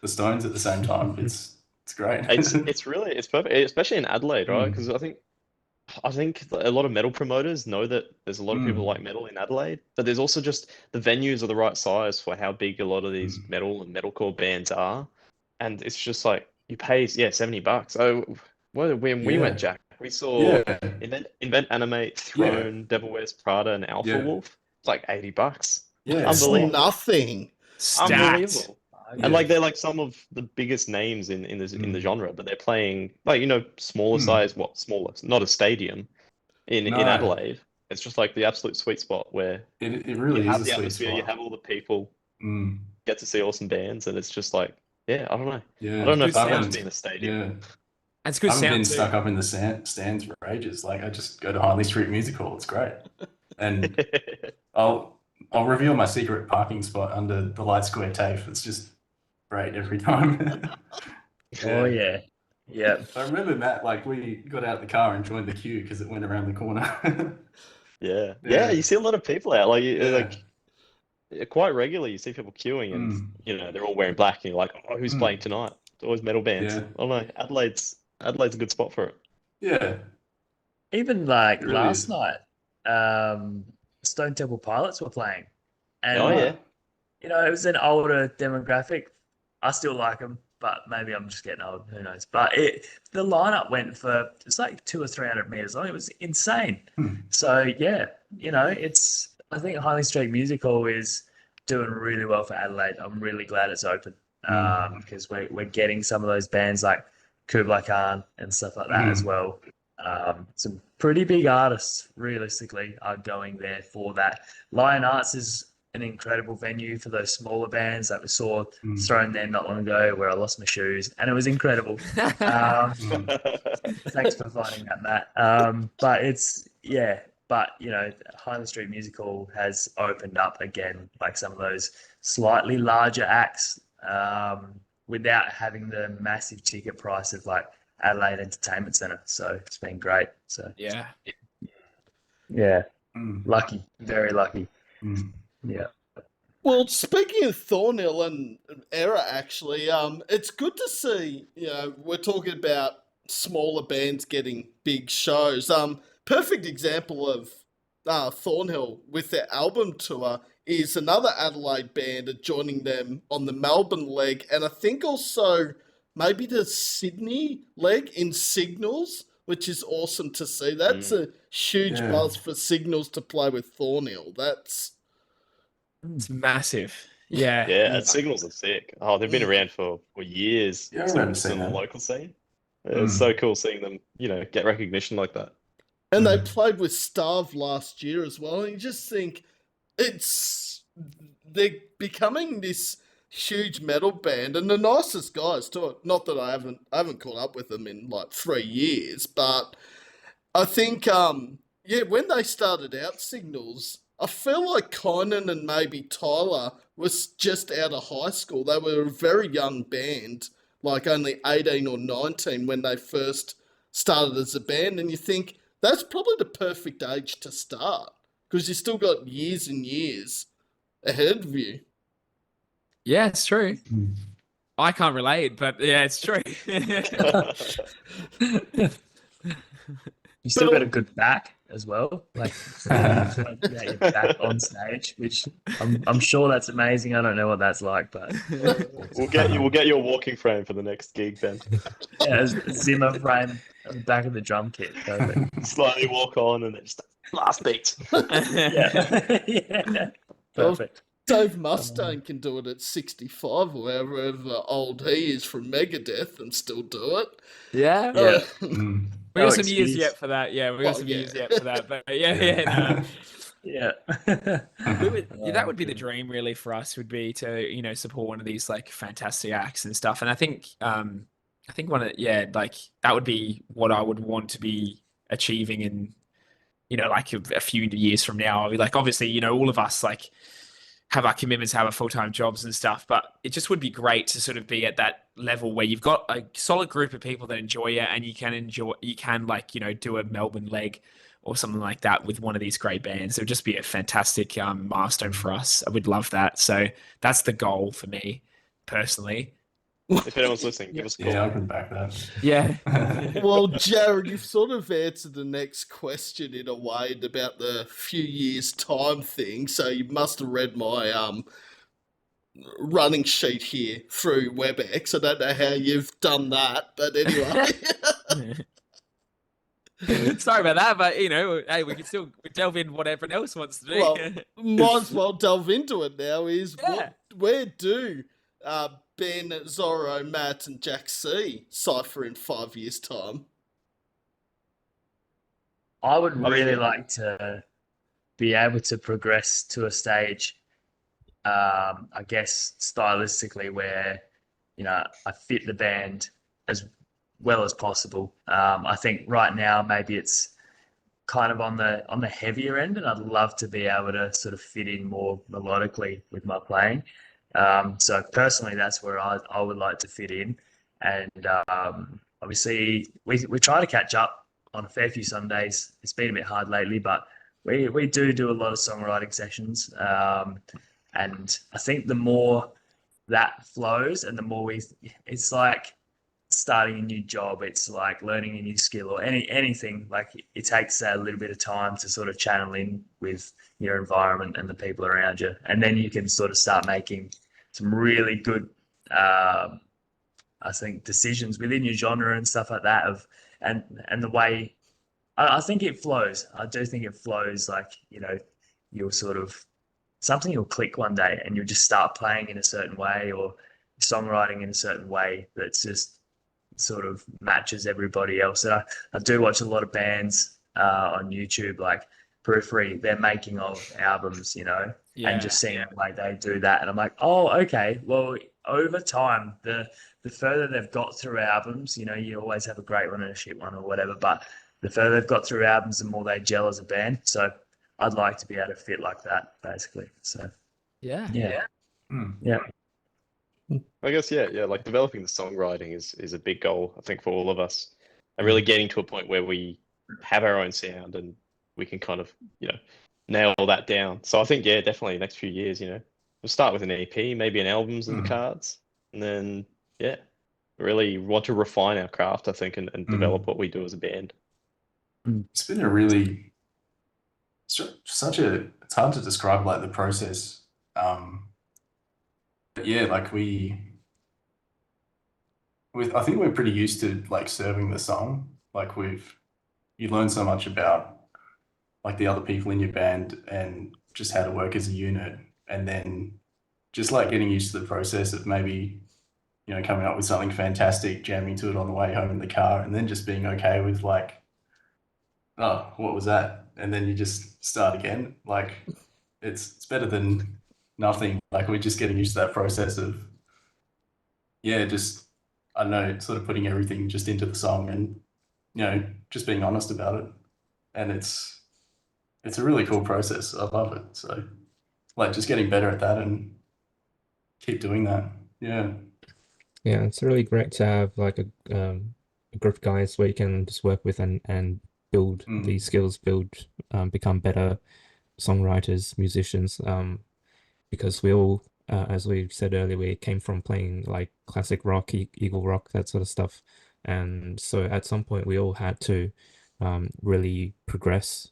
the Stones at the same time. It's great. It's perfect, especially in Adelaide, right? Because I think a lot of metal promoters know that there's a lot of people like metal in Adelaide, but there's also just the venues are the right size for how big a lot of these metal and metalcore bands are, and it's just like you pay $70. Oh, when we went, Jack, we saw Invent Animate, Throne, Devil Wears Prada, and Alpha Wolf. It's like $80. Yeah, unbelievable. Nothing. Unbelievable. And like they're like some of the biggest names in the genre, but they're playing like smaller size, smaller, not a stadium in Adelaide. It's just like the absolute sweet spot where it really you is have a the sweet atmosphere, spot. you have all the people, get to see awesome bands, and it's just like I don't know. Yeah, I don't know if Good I've sound. been in a stadium. And it's good I haven't sound been too. stuck up in the stands for ages. Like I just go to Hindley Street Music Hall. It's great, and I'll reveal my secret parking spot under the Light Square TAFE. It's just great every time. Oh yeah. Yeah. I remember that, like, we got out of the car and joined the queue because it went around the corner. Yeah. Yeah. You see a lot of people out, like, Yeah. quite regularly. You see people queuing, and they're all wearing black, and you're like, oh, who's playing tonight? It's always metal bands. Yeah. Oh no, Adelaide's a good spot for it. Yeah. Even like It really last is. night, Stone Temple Pilots were playing, and Oh yeah. it was an older demographic. I still like them, but maybe I'm just getting old. Who knows? But the lineup went for it's like 200 or 300 meters long. It was insane. So yeah, it's. I think Highland Street Music Hall is doing really well for Adelaide. I'm really glad it's open because we're getting some of those bands like Kublai Khan and stuff like that as well. Some pretty big artists, realistically, are going there for that. Lion Arts is an incredible venue for those smaller bands that we saw thrown there not long ago, where I lost my shoes, and it was incredible. Thanks for finding that, Matt. But Highland Street Music Hall has opened up again, like some of those slightly larger acts, without having the massive ticket price of like Adelaide Entertainment Centre. So it's been great. So Yeah. Lucky, very lucky. Yeah. Well, speaking of Thornhill and Error, actually, it's good to see, we're talking about smaller bands getting big shows. Perfect example of Thornhill with their album tour is another Adelaide band joining them on the Melbourne leg, and I think also maybe the Sydney leg in Signals, which is awesome to see. That's a huge buzz for Signals to play with Thornhill. It's massive. Yeah. Yeah, Signals are sick. Oh, they've been around for years. Yeah, I remember Still seeing in the that. local scene. It's so cool seeing them, get recognition like that. And they played with Starve last year as well. And you just think they're becoming this huge metal band, and the nicest guys too. Not that I haven't caught up with them in like 3 years, but I think when they started out Signals, I feel like Kynan and maybe Tyler was just out of high school. They were a very young band, like only 18 or 19 when they first started as a band, and you think that's probably the perfect age to start because you still got years and years ahead of you. Yeah, it's true. I can't relate, but yeah, it's true. You still got a good back as well, like your back on stage, which I'm sure that's amazing. I don't know what that's like, but We'll get you a walking frame for the next gig, Ben. yeah, a Zimmer frame at the back of the drum kit. Perfect. Slowly walk on and then just last beat. Yeah. Perfect. Dave Mustaine can do it at 65 or however old he is from Megadeth and still do it. Yeah. We No got some years excuse. yet for that. Yeah, we got some years yet for that. But no. Yeah. That would be the dream really for us, would be to, support one of these like fantastic acts and stuff. And I think one of like that would be what I would want to be achieving in, like a few years from now. I'll be like, obviously, all of us like have our commitments, have our full-time jobs and stuff, but it just would be great to sort of be at that level where you've got a solid group of people that enjoy it, and you can like, do a Melbourne leg or something like that with one of these great bands. It would just be a fantastic milestone for us. I would love that. So that's the goal for me personally. If anyone's listening, give us a call. Yeah, I can back that. Yeah. Well, Jared, you've sort of answered the next question in a way about the few years time thing. So you must have read my running sheet here through WebEx. I don't know how you've done that, but anyway. Sorry about that, but hey, we can still delve in what everyone else wants to do. Well, might as well delve into it now. Where do Ben, Zorro, Matt, and Jack C Cipher in 5 years' time? I would really like to be able to progress to a stage, I guess, stylistically where, I fit the band as well as possible. I think right now maybe it's kind of on the heavier end, and I'd love to be able to sort of fit in more melodically with my playing. So personally, that's where I would like to fit in, and obviously we try to catch up on a fair few Sundays. It's been a bit hard lately, but we do a lot of songwriting sessions. And I think the more that flows and the more it's like starting a new job, it's like learning a new skill or anything. Like it takes a little bit of time to sort of channel in with your environment and the people around you, and then you can sort of start making some really good I think decisions within your genre and stuff like that and the way I think it flows. I do think it flows. Like, you'll sort of something will click one day and you'll just start playing in a certain way or songwriting in a certain way that's just sort of matches everybody else. And I do watch a lot of bands on YouTube, like Periphery, they're making of albums, and just seeing the way they do that. And I'm like, oh, okay. Well, over time, the further they've got through albums, you always have a great one and a shit one or whatever, but the further they've got through albums, the more they gel as a band. So I'd like to be able to fit like that, basically. So yeah. I guess, like developing the songwriting is a big goal, I think, for all of us, and really getting to a point where we have our own sound and we can kind of, nail that down. So I think, definitely the next few years, we'll start with an EP, maybe an album's in the cards, and then, really want to refine our craft, I think, and develop what we do as a band. It's been it's hard to describe like the process. But like I think we're pretty used to like serving the song. Like you learn so much about like the other people in your band and just how to work as a unit, and then just like getting used to the process of maybe, coming up with something fantastic, jamming to it on the way home in the car, and then just being okay with like, oh, what was that? And then you just start again. Like it's better than nothing. Like we're just getting used to that process of, just, I don't know, sort of putting everything just into the song and, just being honest about it. And it's a really cool process. I love it. So like just getting better at that and keep doing that. Yeah. Yeah, it's really great to have like a group of guys where you can just work with and build these skills, become better songwriters, musicians. Because we all, as we said earlier, we came from playing like classic rock, Eagle rock, that sort of stuff. And so at some point we all had to really progress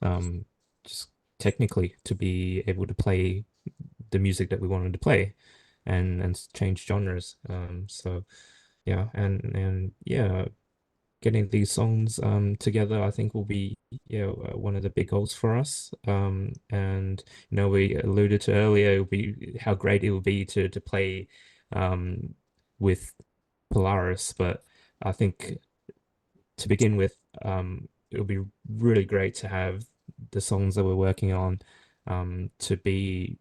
just technically to be able to play the music that we wanted to play and change genres. So yeah, and getting these songs together, I think will be one of the big goals for us. And we alluded to earlier how great it would be to play with Polaris, but I think to begin with, it would be really great to have the songs that we're working on to be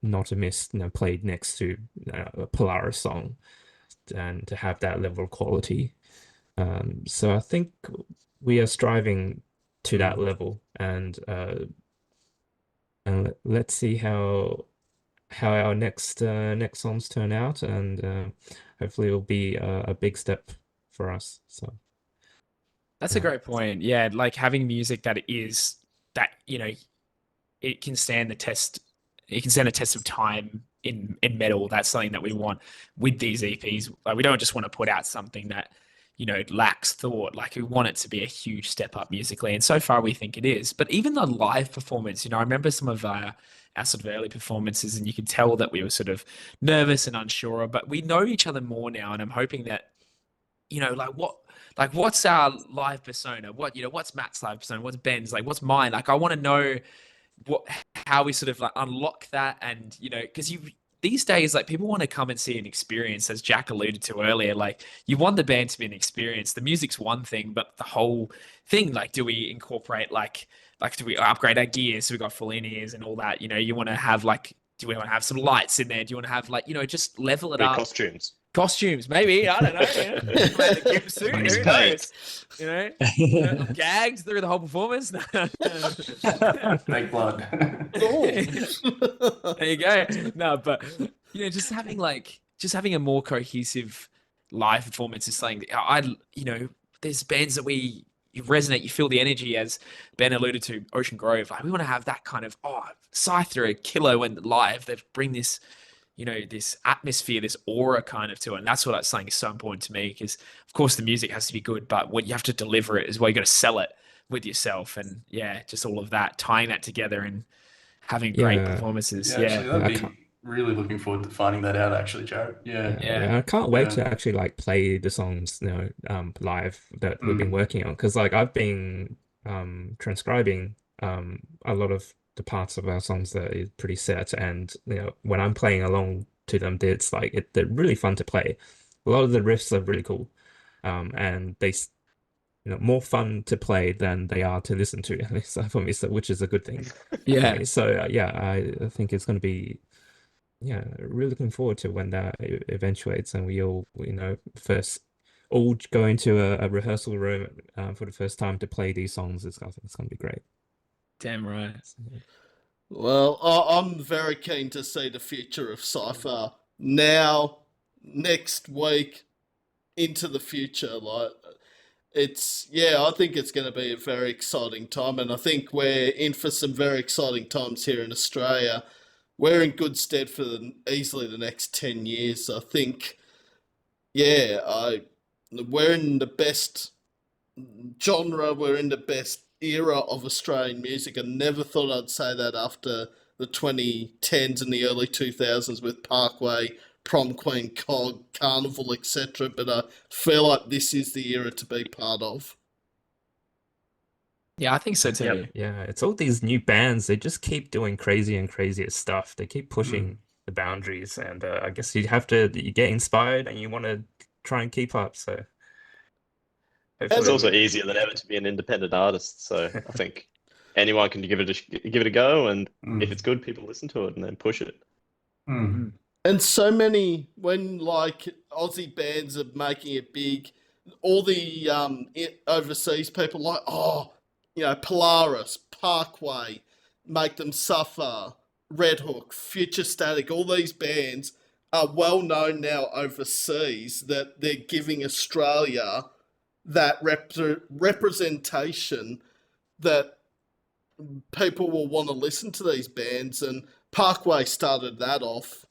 not a miss, played next to a Polaris song, and to have that level of quality. So I think we are striving to that level, and let's see how our next songs turn out, and hopefully it'll be a big step for us. So that's a great point. Yeah, like having music that it can stand the test. It can stand the test of time in metal. That's something that we want with these EPs. Like, we don't just want to put out something that lacks thought. Like, we want it to be a huge step up musically, and so far we think it is. But even the live performance, I remember some of our sort of early performances, and you could tell that we were sort of nervous and unsure. But we know each other more now, and I'm hoping that what's our live persona? What's Matt's live persona? What's Ben's? Like, what's mine? Like, I want to know how we sort of like unlock that, and because these days, like, people want to come and see an experience, as Jack alluded to earlier. Like, you want the band to be an experience. The music's one thing, but the whole thing, like, do we incorporate like do we upgrade our gear so we got full in ears and all that? You want to have like, do we want to have some lights in there? Do you want to have like, just level it up? Costumes, maybe. I don't know. Like the gimp suit, who knows? Gags through the whole performance. Fake blood. There you go. No, but just having a more cohesive live performance is something that there's bands that you resonate, you feel the energy, as Ben alluded to, Ocean Grove. Like we want to have that kind of, Scyther are killer when live. They bring this, this atmosphere, this aura kind of to it. And that's what I'm saying is so important to me, because of course the music has to be good, but what you have to deliver it as well. You got to sell it with yourself, and just all of that, tying that together and having great performances. Actually, that'd be really looking forward to finding that out, actually, Jared. I can't wait to actually like play the songs, live that we've been working on, because like I've been transcribing a lot of the parts of our songs that is pretty set, and when I'm playing along to them, it's like they're really fun to play. A lot of the riffs are really cool, and they more fun to play than they are to listen to, at least for me, which is a good thing. So I think it's going to be really looking forward to when that eventuates and we all first all go into a rehearsal room for the first time to play these songs. It's going to be great. Damn right. Well, I'm very keen to see the future of Cipher now, next week, into the future. Like, I think it's going to be a very exciting time, and I think we're in for some very exciting times here in Australia. We're in good stead for easily the next 10 years. I think, we're in the best genre, we're in the best era of Australian music. I never thought I'd say that after the 2010s and the early 2000s with Parkway, Prom Queen, Cog, Carnival, etc. But I feel like this is the era to be part of. Yeah, I think so too. Yep. Yeah, it's all these new bands. They just keep doing crazier and crazier stuff. They keep pushing the boundaries, and I guess you get inspired and you want to try and keep up. So it's also easier than ever to be an independent artist. So I think anyone can give it a go, and if it's good, people listen to it and then push it. And so many, when like Aussie bands are making it big, all the overseas people like, Polaris, Parkway, Make Them Suffer, Red Hook, Future Static, all these bands are well known now overseas that they're giving Australia that representation that people will want to listen to these bands, and Parkway started that off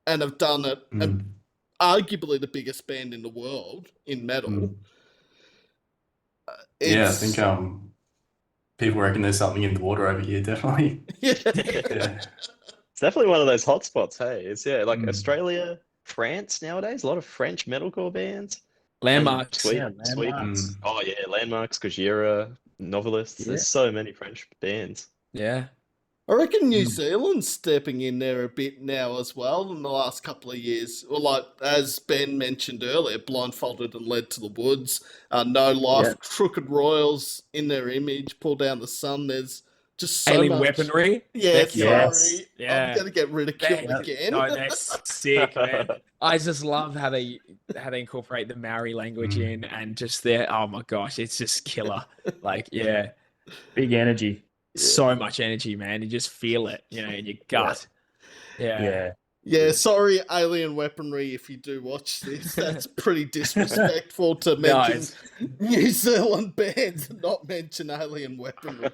and have done it, and arguably the biggest band in the world in metal. I think people reckon there's something in the water over here, definitely. Yeah. It's definitely one of those hotspots, hey? It's like Australia, France nowadays, a lot of French metalcore bands. Landmarks. Sweden. Oh yeah, Landmarks, Gojira, Novelists. Yeah. There's so many French bands. Yeah. I reckon New Zealand's stepping in there a bit now as well in the last couple of years. Well, like, as Ben mentioned earlier, Blindfolded and Led to the Woods, No Life, Crooked Royals in their image, Pull Down the Sun. There's just so Alien much. Weaponry. Yeah, Yes. sorry. Yeah. I'm going to get ridiculed again. No, that's sick, man. I just love how they incorporate the Maori language in, and just oh my gosh, it's just killer. Like, Big energy. so much energy, man. You just feel it, in your gut. Yeah. Yeah, sorry, Alien Weaponry, if you do watch this. That's pretty disrespectful to mention New Zealand bands and not mention Alien Weaponry.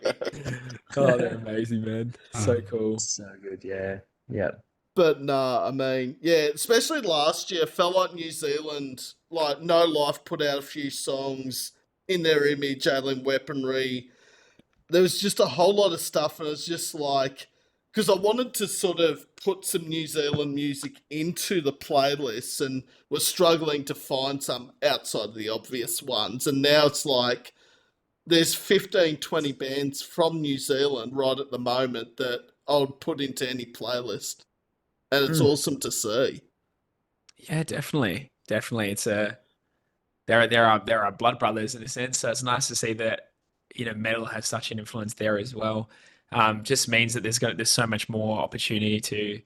Oh, they're amazing, man. So cool. So good, yeah. Yeah. But nah, I mean, especially last year, felt like New Zealand, like No Life put out a few songs in their image, Alien Weaponry. There was just a whole lot of stuff, and it was just like, because I wanted to sort of put some New Zealand music into the playlists and was struggling to find some outside of the obvious ones. And now it's like there's 15, 20 bands from New Zealand right at the moment that I would put into any playlist. And it's awesome to see. Yeah, definitely. Definitely. It's there are blood brothers in a sense. So it's nice to see that, metal has such an influence there as well. Just means that there's so much more opportunity to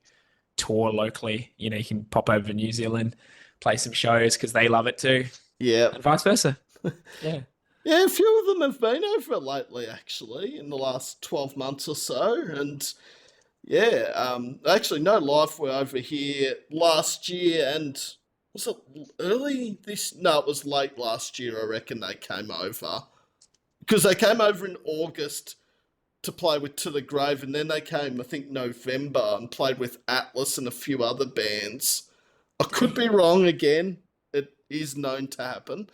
tour locally. You can pop over to New Zealand, play some shows because they love it too. Yeah. And vice versa. Yeah. Yeah, a few of them have been over lately, actually, in the last 12 months or so. And actually, No Life were over here last year and Was it early this? No, it was late last year. I reckon they came over because they came over in August to play with To the Grave, and then they came, I think, November and played with Atlas and a few other bands. I could be wrong again. It is known to happen.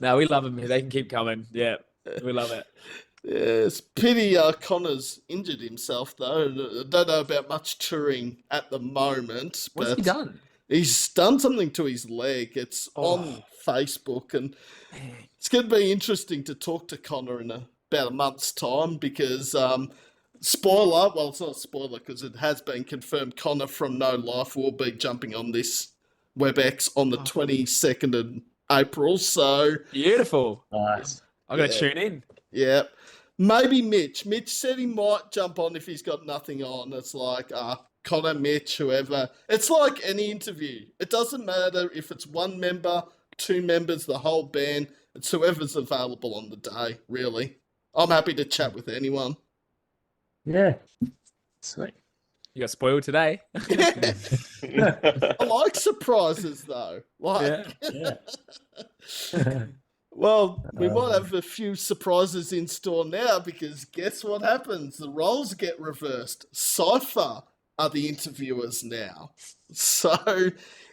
No, we love them. They can keep coming. Yeah, we love it. It's pity Connor's injured himself, though. I don't know about much touring at the moment. What's he but done? He's done something to his leg. It's on Facebook, and it's going to be interesting to talk to Connor in about a month's time because, spoiler, well, it's not a spoiler because it has been confirmed, Connor from No Life will be jumping on this WebEx on the 22nd of April. So Beautiful. Nice. I'm going to tune in. yeah. Maybe Mitch. Mitch said he might jump on if he's got nothing on. It's like Connor, Mitch, whoever. It's like any interview. It doesn't matter if it's one member, two members, the whole band. It's whoever's available on the day, really. I'm happy to chat with anyone. Yeah. Sweet. You got spoiled today. I like surprises, though. Like, Yeah. well, we might have a few surprises in store now because guess what happens? The roles get reversed. Cipher are the interviewers now. So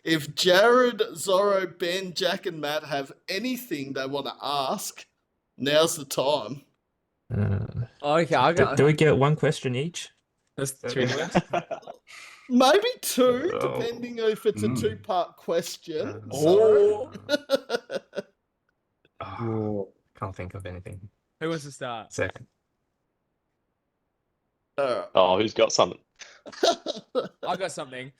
if Jared, Zorro, Ben, Jack, and Matt have anything they want to ask, now's the time. Okay, I got. Do we get one question each? That's two minutes. Maybe two, depending if it's a two-part question. Can't think of anything. Who wants to start? Second. Oh, who's got something? I got something.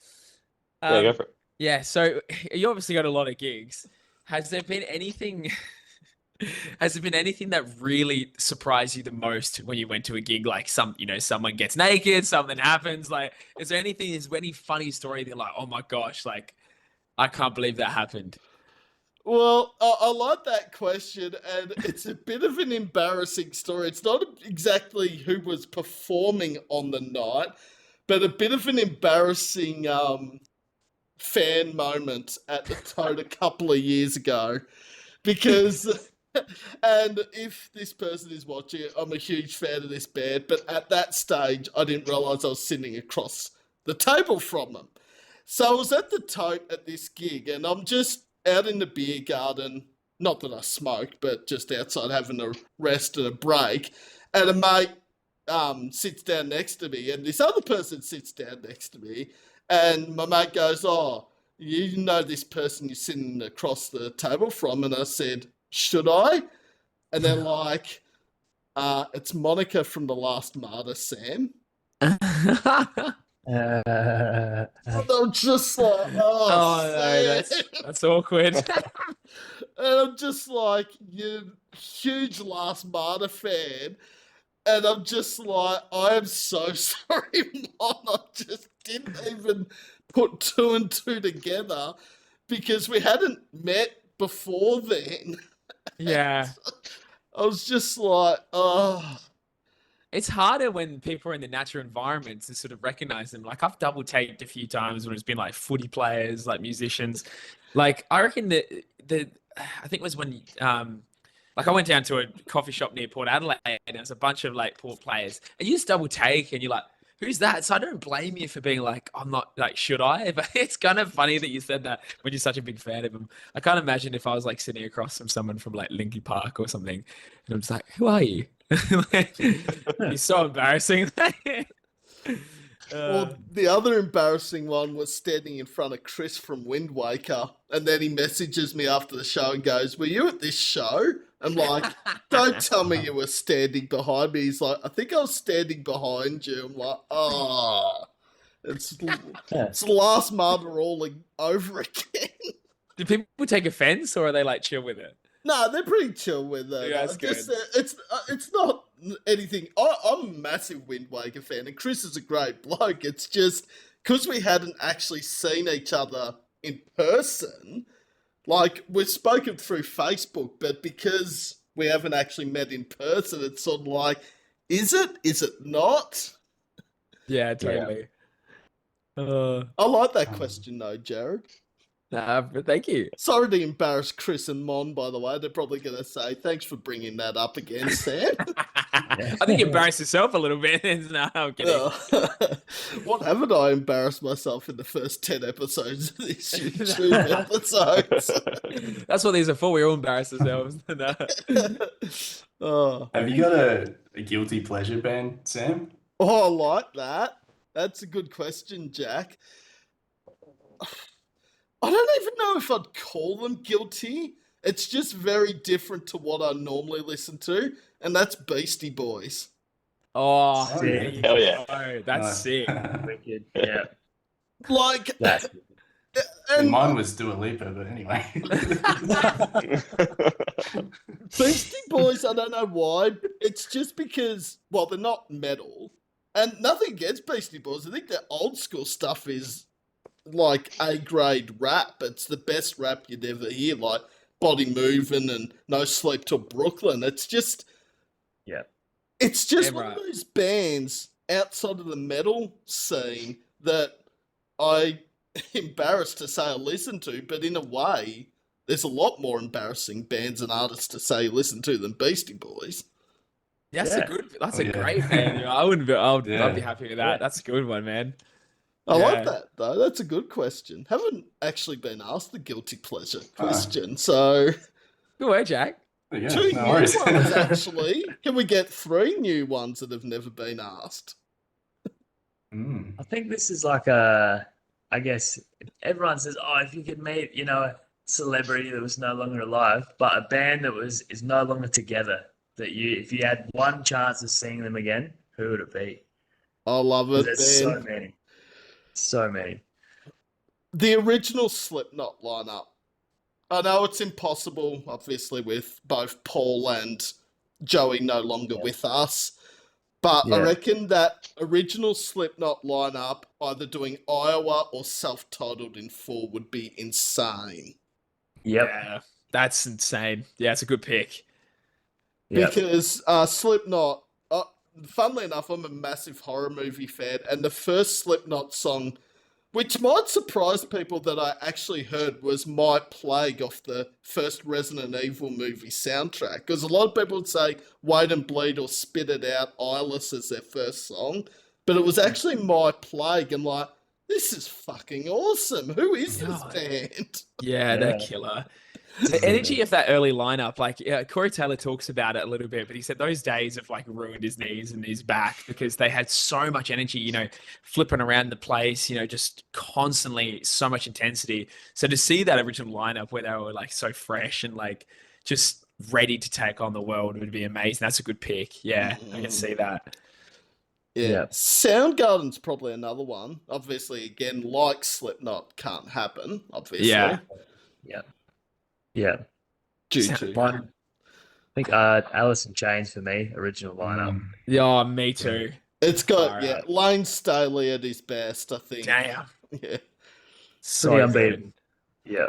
Yeah, go for it. Yeah, so you obviously got a lot of gigs. Has there been anything? Has there been anything that really surprised you the most when you went to a gig? Like someone gets naked, something happens. Like, is there any funny story that like, oh my gosh, like, I can't believe that happened? Well, I like that question, and it's a bit of an embarrassing story. It's not exactly who was performing on the night, but a bit of an embarrassing fan moment at the Toad a couple of years ago. Because, and if this person is watching it, I'm a huge fan of this band, but at that stage, I didn't realise I was sitting across the table from them. So I was at the Toad at this gig, and I'm just out in the beer garden, not that I smoke, but just outside having a rest and a break, and a mate sits down next to me, and this other person sits down next to me, and my mate goes, "Oh, you know this person you're sitting across the table from?" And I said, "Should I?" And they're like, "It's Monica from The Last Martyr, Sam." And I'm just like, Oh no, that's awkward. and I'm just like, you huge Last Martyr fan. And I'm just like, I am so sorry, Mom. I just didn't even put two and two together because we hadn't met before then. Yeah. I was just like, oh. It's harder when people are in the natural environment to sort of recognize them. Like, I've double taped a few times when it's been like footy players, like musicians. Like, I reckon I think it was when like I went down to a coffee shop near Port Adelaide and there was a bunch of like Port players, and you just double take and you're like, who's that? So I don't blame you for being like, I'm not like, should I? But it's kind of funny that you said that when you're such a big fan of them. I can't imagine if I was like sitting across from someone from like Linkin Park or something, and I'm just like, who are you? It's so embarrassing. Well, the other embarrassing one was standing in front of Chris from Wind Waker, and then he messages me after the show and goes, "Were you at this show?" I'm like, "Don't tell me you were standing behind me." He's like, "I think I was standing behind you." I'm like, "Oh, it's the Last Martyr all over again." Do people take offense or are they like chill with it? No, they're pretty chill with it. Yeah, that's good. It's not anything. I'm a massive Wind Waker fan, and Chris is a great bloke. It's just because we hadn't actually seen each other in person. Like, we've spoken through Facebook, but because we haven't actually met in person, it's sort of like, is it? Is it not? Yeah, totally. I like that question though, Jared. But thank you. Sorry to embarrass Chris and Mon, by the way. They're probably going to say, thanks for bringing that up again, Sam. I think you embarrassed yourself a little bit. No, I'm kidding. What haven't I embarrassed myself in the first 10 episodes of this YouTube episodes? That's what these are for. We all embarrass ourselves. Oh. Have you got a guilty pleasure band, Sam? Oh, I like that. That's a good question, Jack. I don't even know if I'd call them guilty. It's just very different to what I normally listen to, and that's Beastie Boys. Oh, Sick. Hell yeah. Oh, that's sick. Wicked. Yeah. Like, That's and Mine was Dua Lipa, but anyway. Beastie Boys, I don't know why. It's just because, well, they're not metal, and nothing against Beastie Boys. I think their old school stuff is like A-grade rap. It's the best rap you'd ever hear, like Body Movin' and No Sleep Till Brooklyn. It's just, yeah. It's just Yeah, one right. of those bands outside of the metal scene that I embarrassed to say I listen to, but in a way, there's a lot more embarrassing bands and artists to say listen to than Beastie Boys. That's Yeah. a good. That's Oh, a yeah. great band. You know, I wouldn't. I'd Yeah. be happy with that. Yeah. That's a good one, man. I Yeah. like that, though. That's a good question. Haven't actually been asked the guilty pleasure question, so Good work, Jack. Yeah, 2 no new worries. ones, actually. Can we get 3 new ones that have never been asked? Mm. I think this is like a, I guess everyone says, oh, if you could meet, a celebrity that was no longer alive, but a band that is no longer together, if you had one chance of seeing them again, who would it be? I love it, There's Ben. so many. So many. The original Slipknot lineup. I know it's impossible, obviously, with both Paul and Joey no longer with us, but I Yeah. reckon that original Slipknot lineup, either doing Iowa or self-titled in full, would be insane. Yep. Yeah, that's insane. Yeah, it's a good pick. Yep. Because Slipknot, funnily enough, I'm a massive horror movie fan, and the first Slipknot song, which might surprise people that I actually heard, was My Plague off the first Resident Evil movie soundtrack. Because a lot of people would say Wait and Bleed or Spit It Out, Eyeless as their first song, but it was actually My Plague, and like, this is fucking awesome. Who is this God. band? Yeah, they're Yeah. killer. The energy of that early lineup, like Corey Taylor talks about it a little bit, but he said those days have like ruined his knees and his back because they had so much energy, flipping around the place, just constantly so much intensity. So to see that original lineup where they were like so fresh and like just ready to take on the world would be amazing. That's a good pick. Yeah, I can see that. Yeah. Yeah. Soundgarden's probably another one. Obviously, again, like Slipknot, can't happen, obviously. Yeah. Yeah. Due Sound- to. One, I think Alice in Chains for me, original lineup. Mm. Yeah, me too. It's got, Alright. Lane Staley at his best, I think. Damn. Yeah. So Pretty good. unbeatable. Yeah,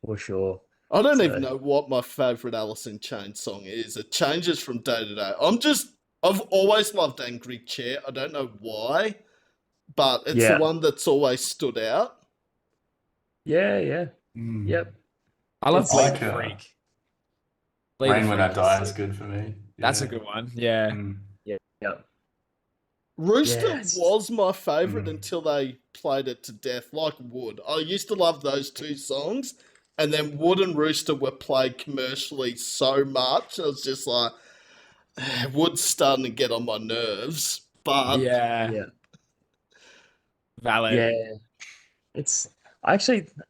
for sure. I don't So- even know what my favourite Alice in Chains song is. It changes from day to day. I've always loved Angry Chair. I don't know why, but it's Yeah. the one that's always stood out. Yeah. Mm. Yep. I love It's Bleed like, the Freak. Bleed the Rain When I Freak Die is sick. good for me. That's a Yeah. good one. Yeah. Mm. Yep. Rooster Yes. was my favourite Mm. until they played it to death, like Wood. I used to love those 2 songs, and then Wood and Rooster were played commercially so much. I was just like, Wood's starting to get on my nerves. But Yeah. Yeah. Valid. Yeah. I'm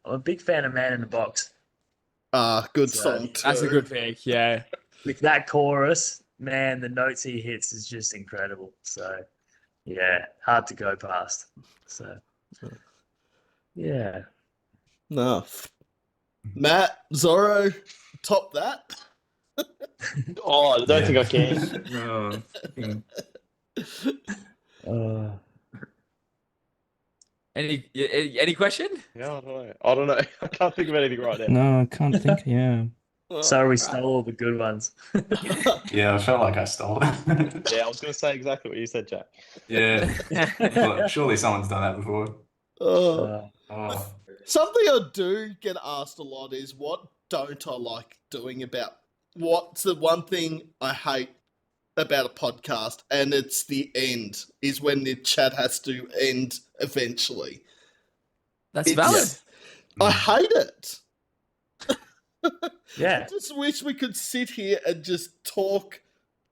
a big fan of Man in the Box. good So, song too. That's a good pick. Yeah. With that chorus, man, the notes he hits is just incredible. So, yeah, hard to go past. So, yeah. No. Matt, Zorro, top that. Oh, I don't think I can. Oh, Any question? Yeah, I don't know. I can't think of anything right now. no, I can't think. Yeah. So we stole all the good ones. Yeah, I felt like I stole it. Yeah, I was going to say exactly what you said, Jack. Yeah. Well, surely someone's done that before. Oh. Oh, Something I do get asked a lot is what don't I like doing about what's the one thing I hate about a podcast, and it's the end, is when the chat has to end eventually. That's It's- valid. I hate it. Yeah. I just wish we could sit here and just talk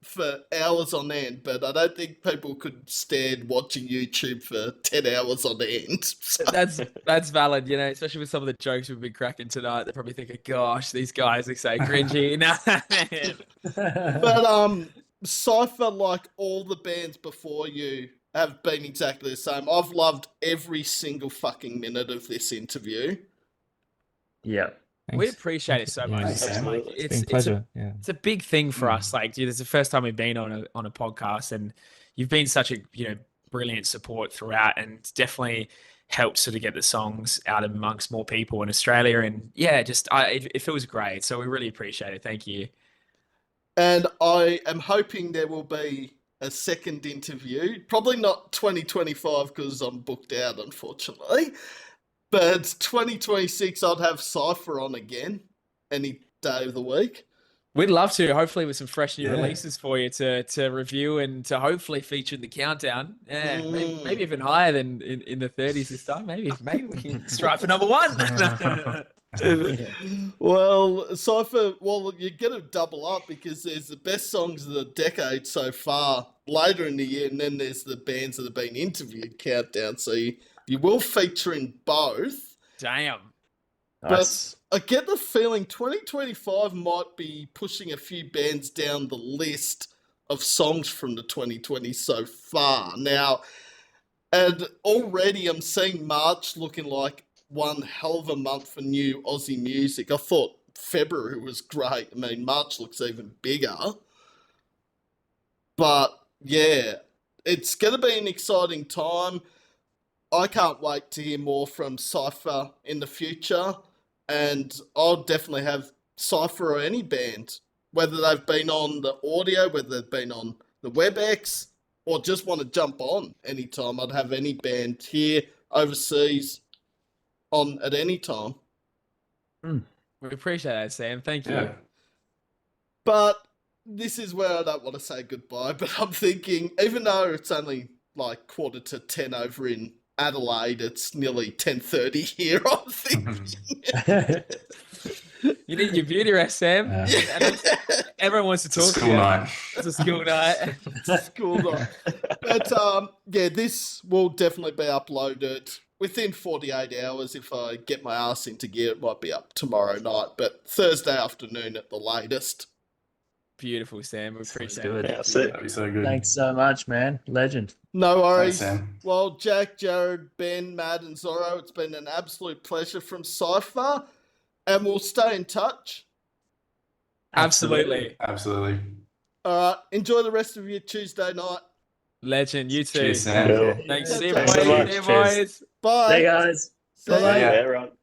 for hours on end, but I don't think people could stand watching YouTube for 10 hours on end. So- That's valid, you know, especially with some of the jokes we've been cracking tonight. They're probably thinking, gosh, these guys are so cringy. But Cipher, like all the bands before you, have been exactly the same. I've loved every single fucking minute of this interview. Yeah. We Thanks. appreciate it so much. Thanks, Sam. Absolutely. Like, It's been a pleasure. Yeah. it's a big thing for us. Like, dude, it's the first time we've been on a podcast, and you've been such a brilliant support throughout, and definitely helped sort of get the songs out amongst more people in Australia. And yeah, it feels great. So we really appreciate it. Thank you. And I am hoping there will be a second interview. Probably not 2025 because I'm booked out, unfortunately. But 2026, I'd have Cipher on again any day of the week. We'd love to, hopefully, with some fresh new Yeah. releases for you to review and to hopefully feature in the countdown. Yeah, Mm. maybe even higher than in the 30s this time. Maybe we can strive for number one. Well, Cipher, you get to double up because there's the best songs of the decade so far later in the year, and then there's the bands that have been interviewed countdown. So you will feature in both. Damn. Nice. But I get the feeling 2025 might be pushing a few bands down the list of songs from the 2020 so far. Now, and already I'm seeing March looking like one hell of a month for new Aussie music. I thought February was great. I mean, March looks even bigger. But yeah, it's going to be an exciting time. I can't wait to hear more from Cipher in the future. And I'll definitely have Cipher or any band, whether they've been on the audio, whether they've been on the WebEx, or just want to jump on anytime. I'd have any band here, overseas, on at any time. We appreciate that, Sam. Thank you. yeah. But this is where I don't want to say goodbye, but I'm thinking, even though it's only like 9:45 over in Adelaide, it's nearly 10:30 here, I'm thinking. You need your beauty rest, Sam. Everyone wants to It's a talk to school you. night. It's a school night. School night. But yeah, this will definitely be uploaded within 48 hours. If I get my ass into gear, it might be up tomorrow night, but Thursday afternoon at the latest. Beautiful, Sam. We appreciate good. it. Yeah, that's it. That'd be so good. Thanks so much, man. Legend. No worries. Thanks, Sam. Well, Jack, Jared, Ben, Matt, and Zorro, it's been an absolute pleasure from Cipher, and we'll stay in touch. Absolutely. Absolutely. All right, enjoy the rest of your Tuesday night. Legend. You too. Cheers, Sam. Cool. Thanks. See you, Thanks boys. so much. See you, Cheers. boys. Bye. Hey, guys. See ya. Yeah. Yeah, right.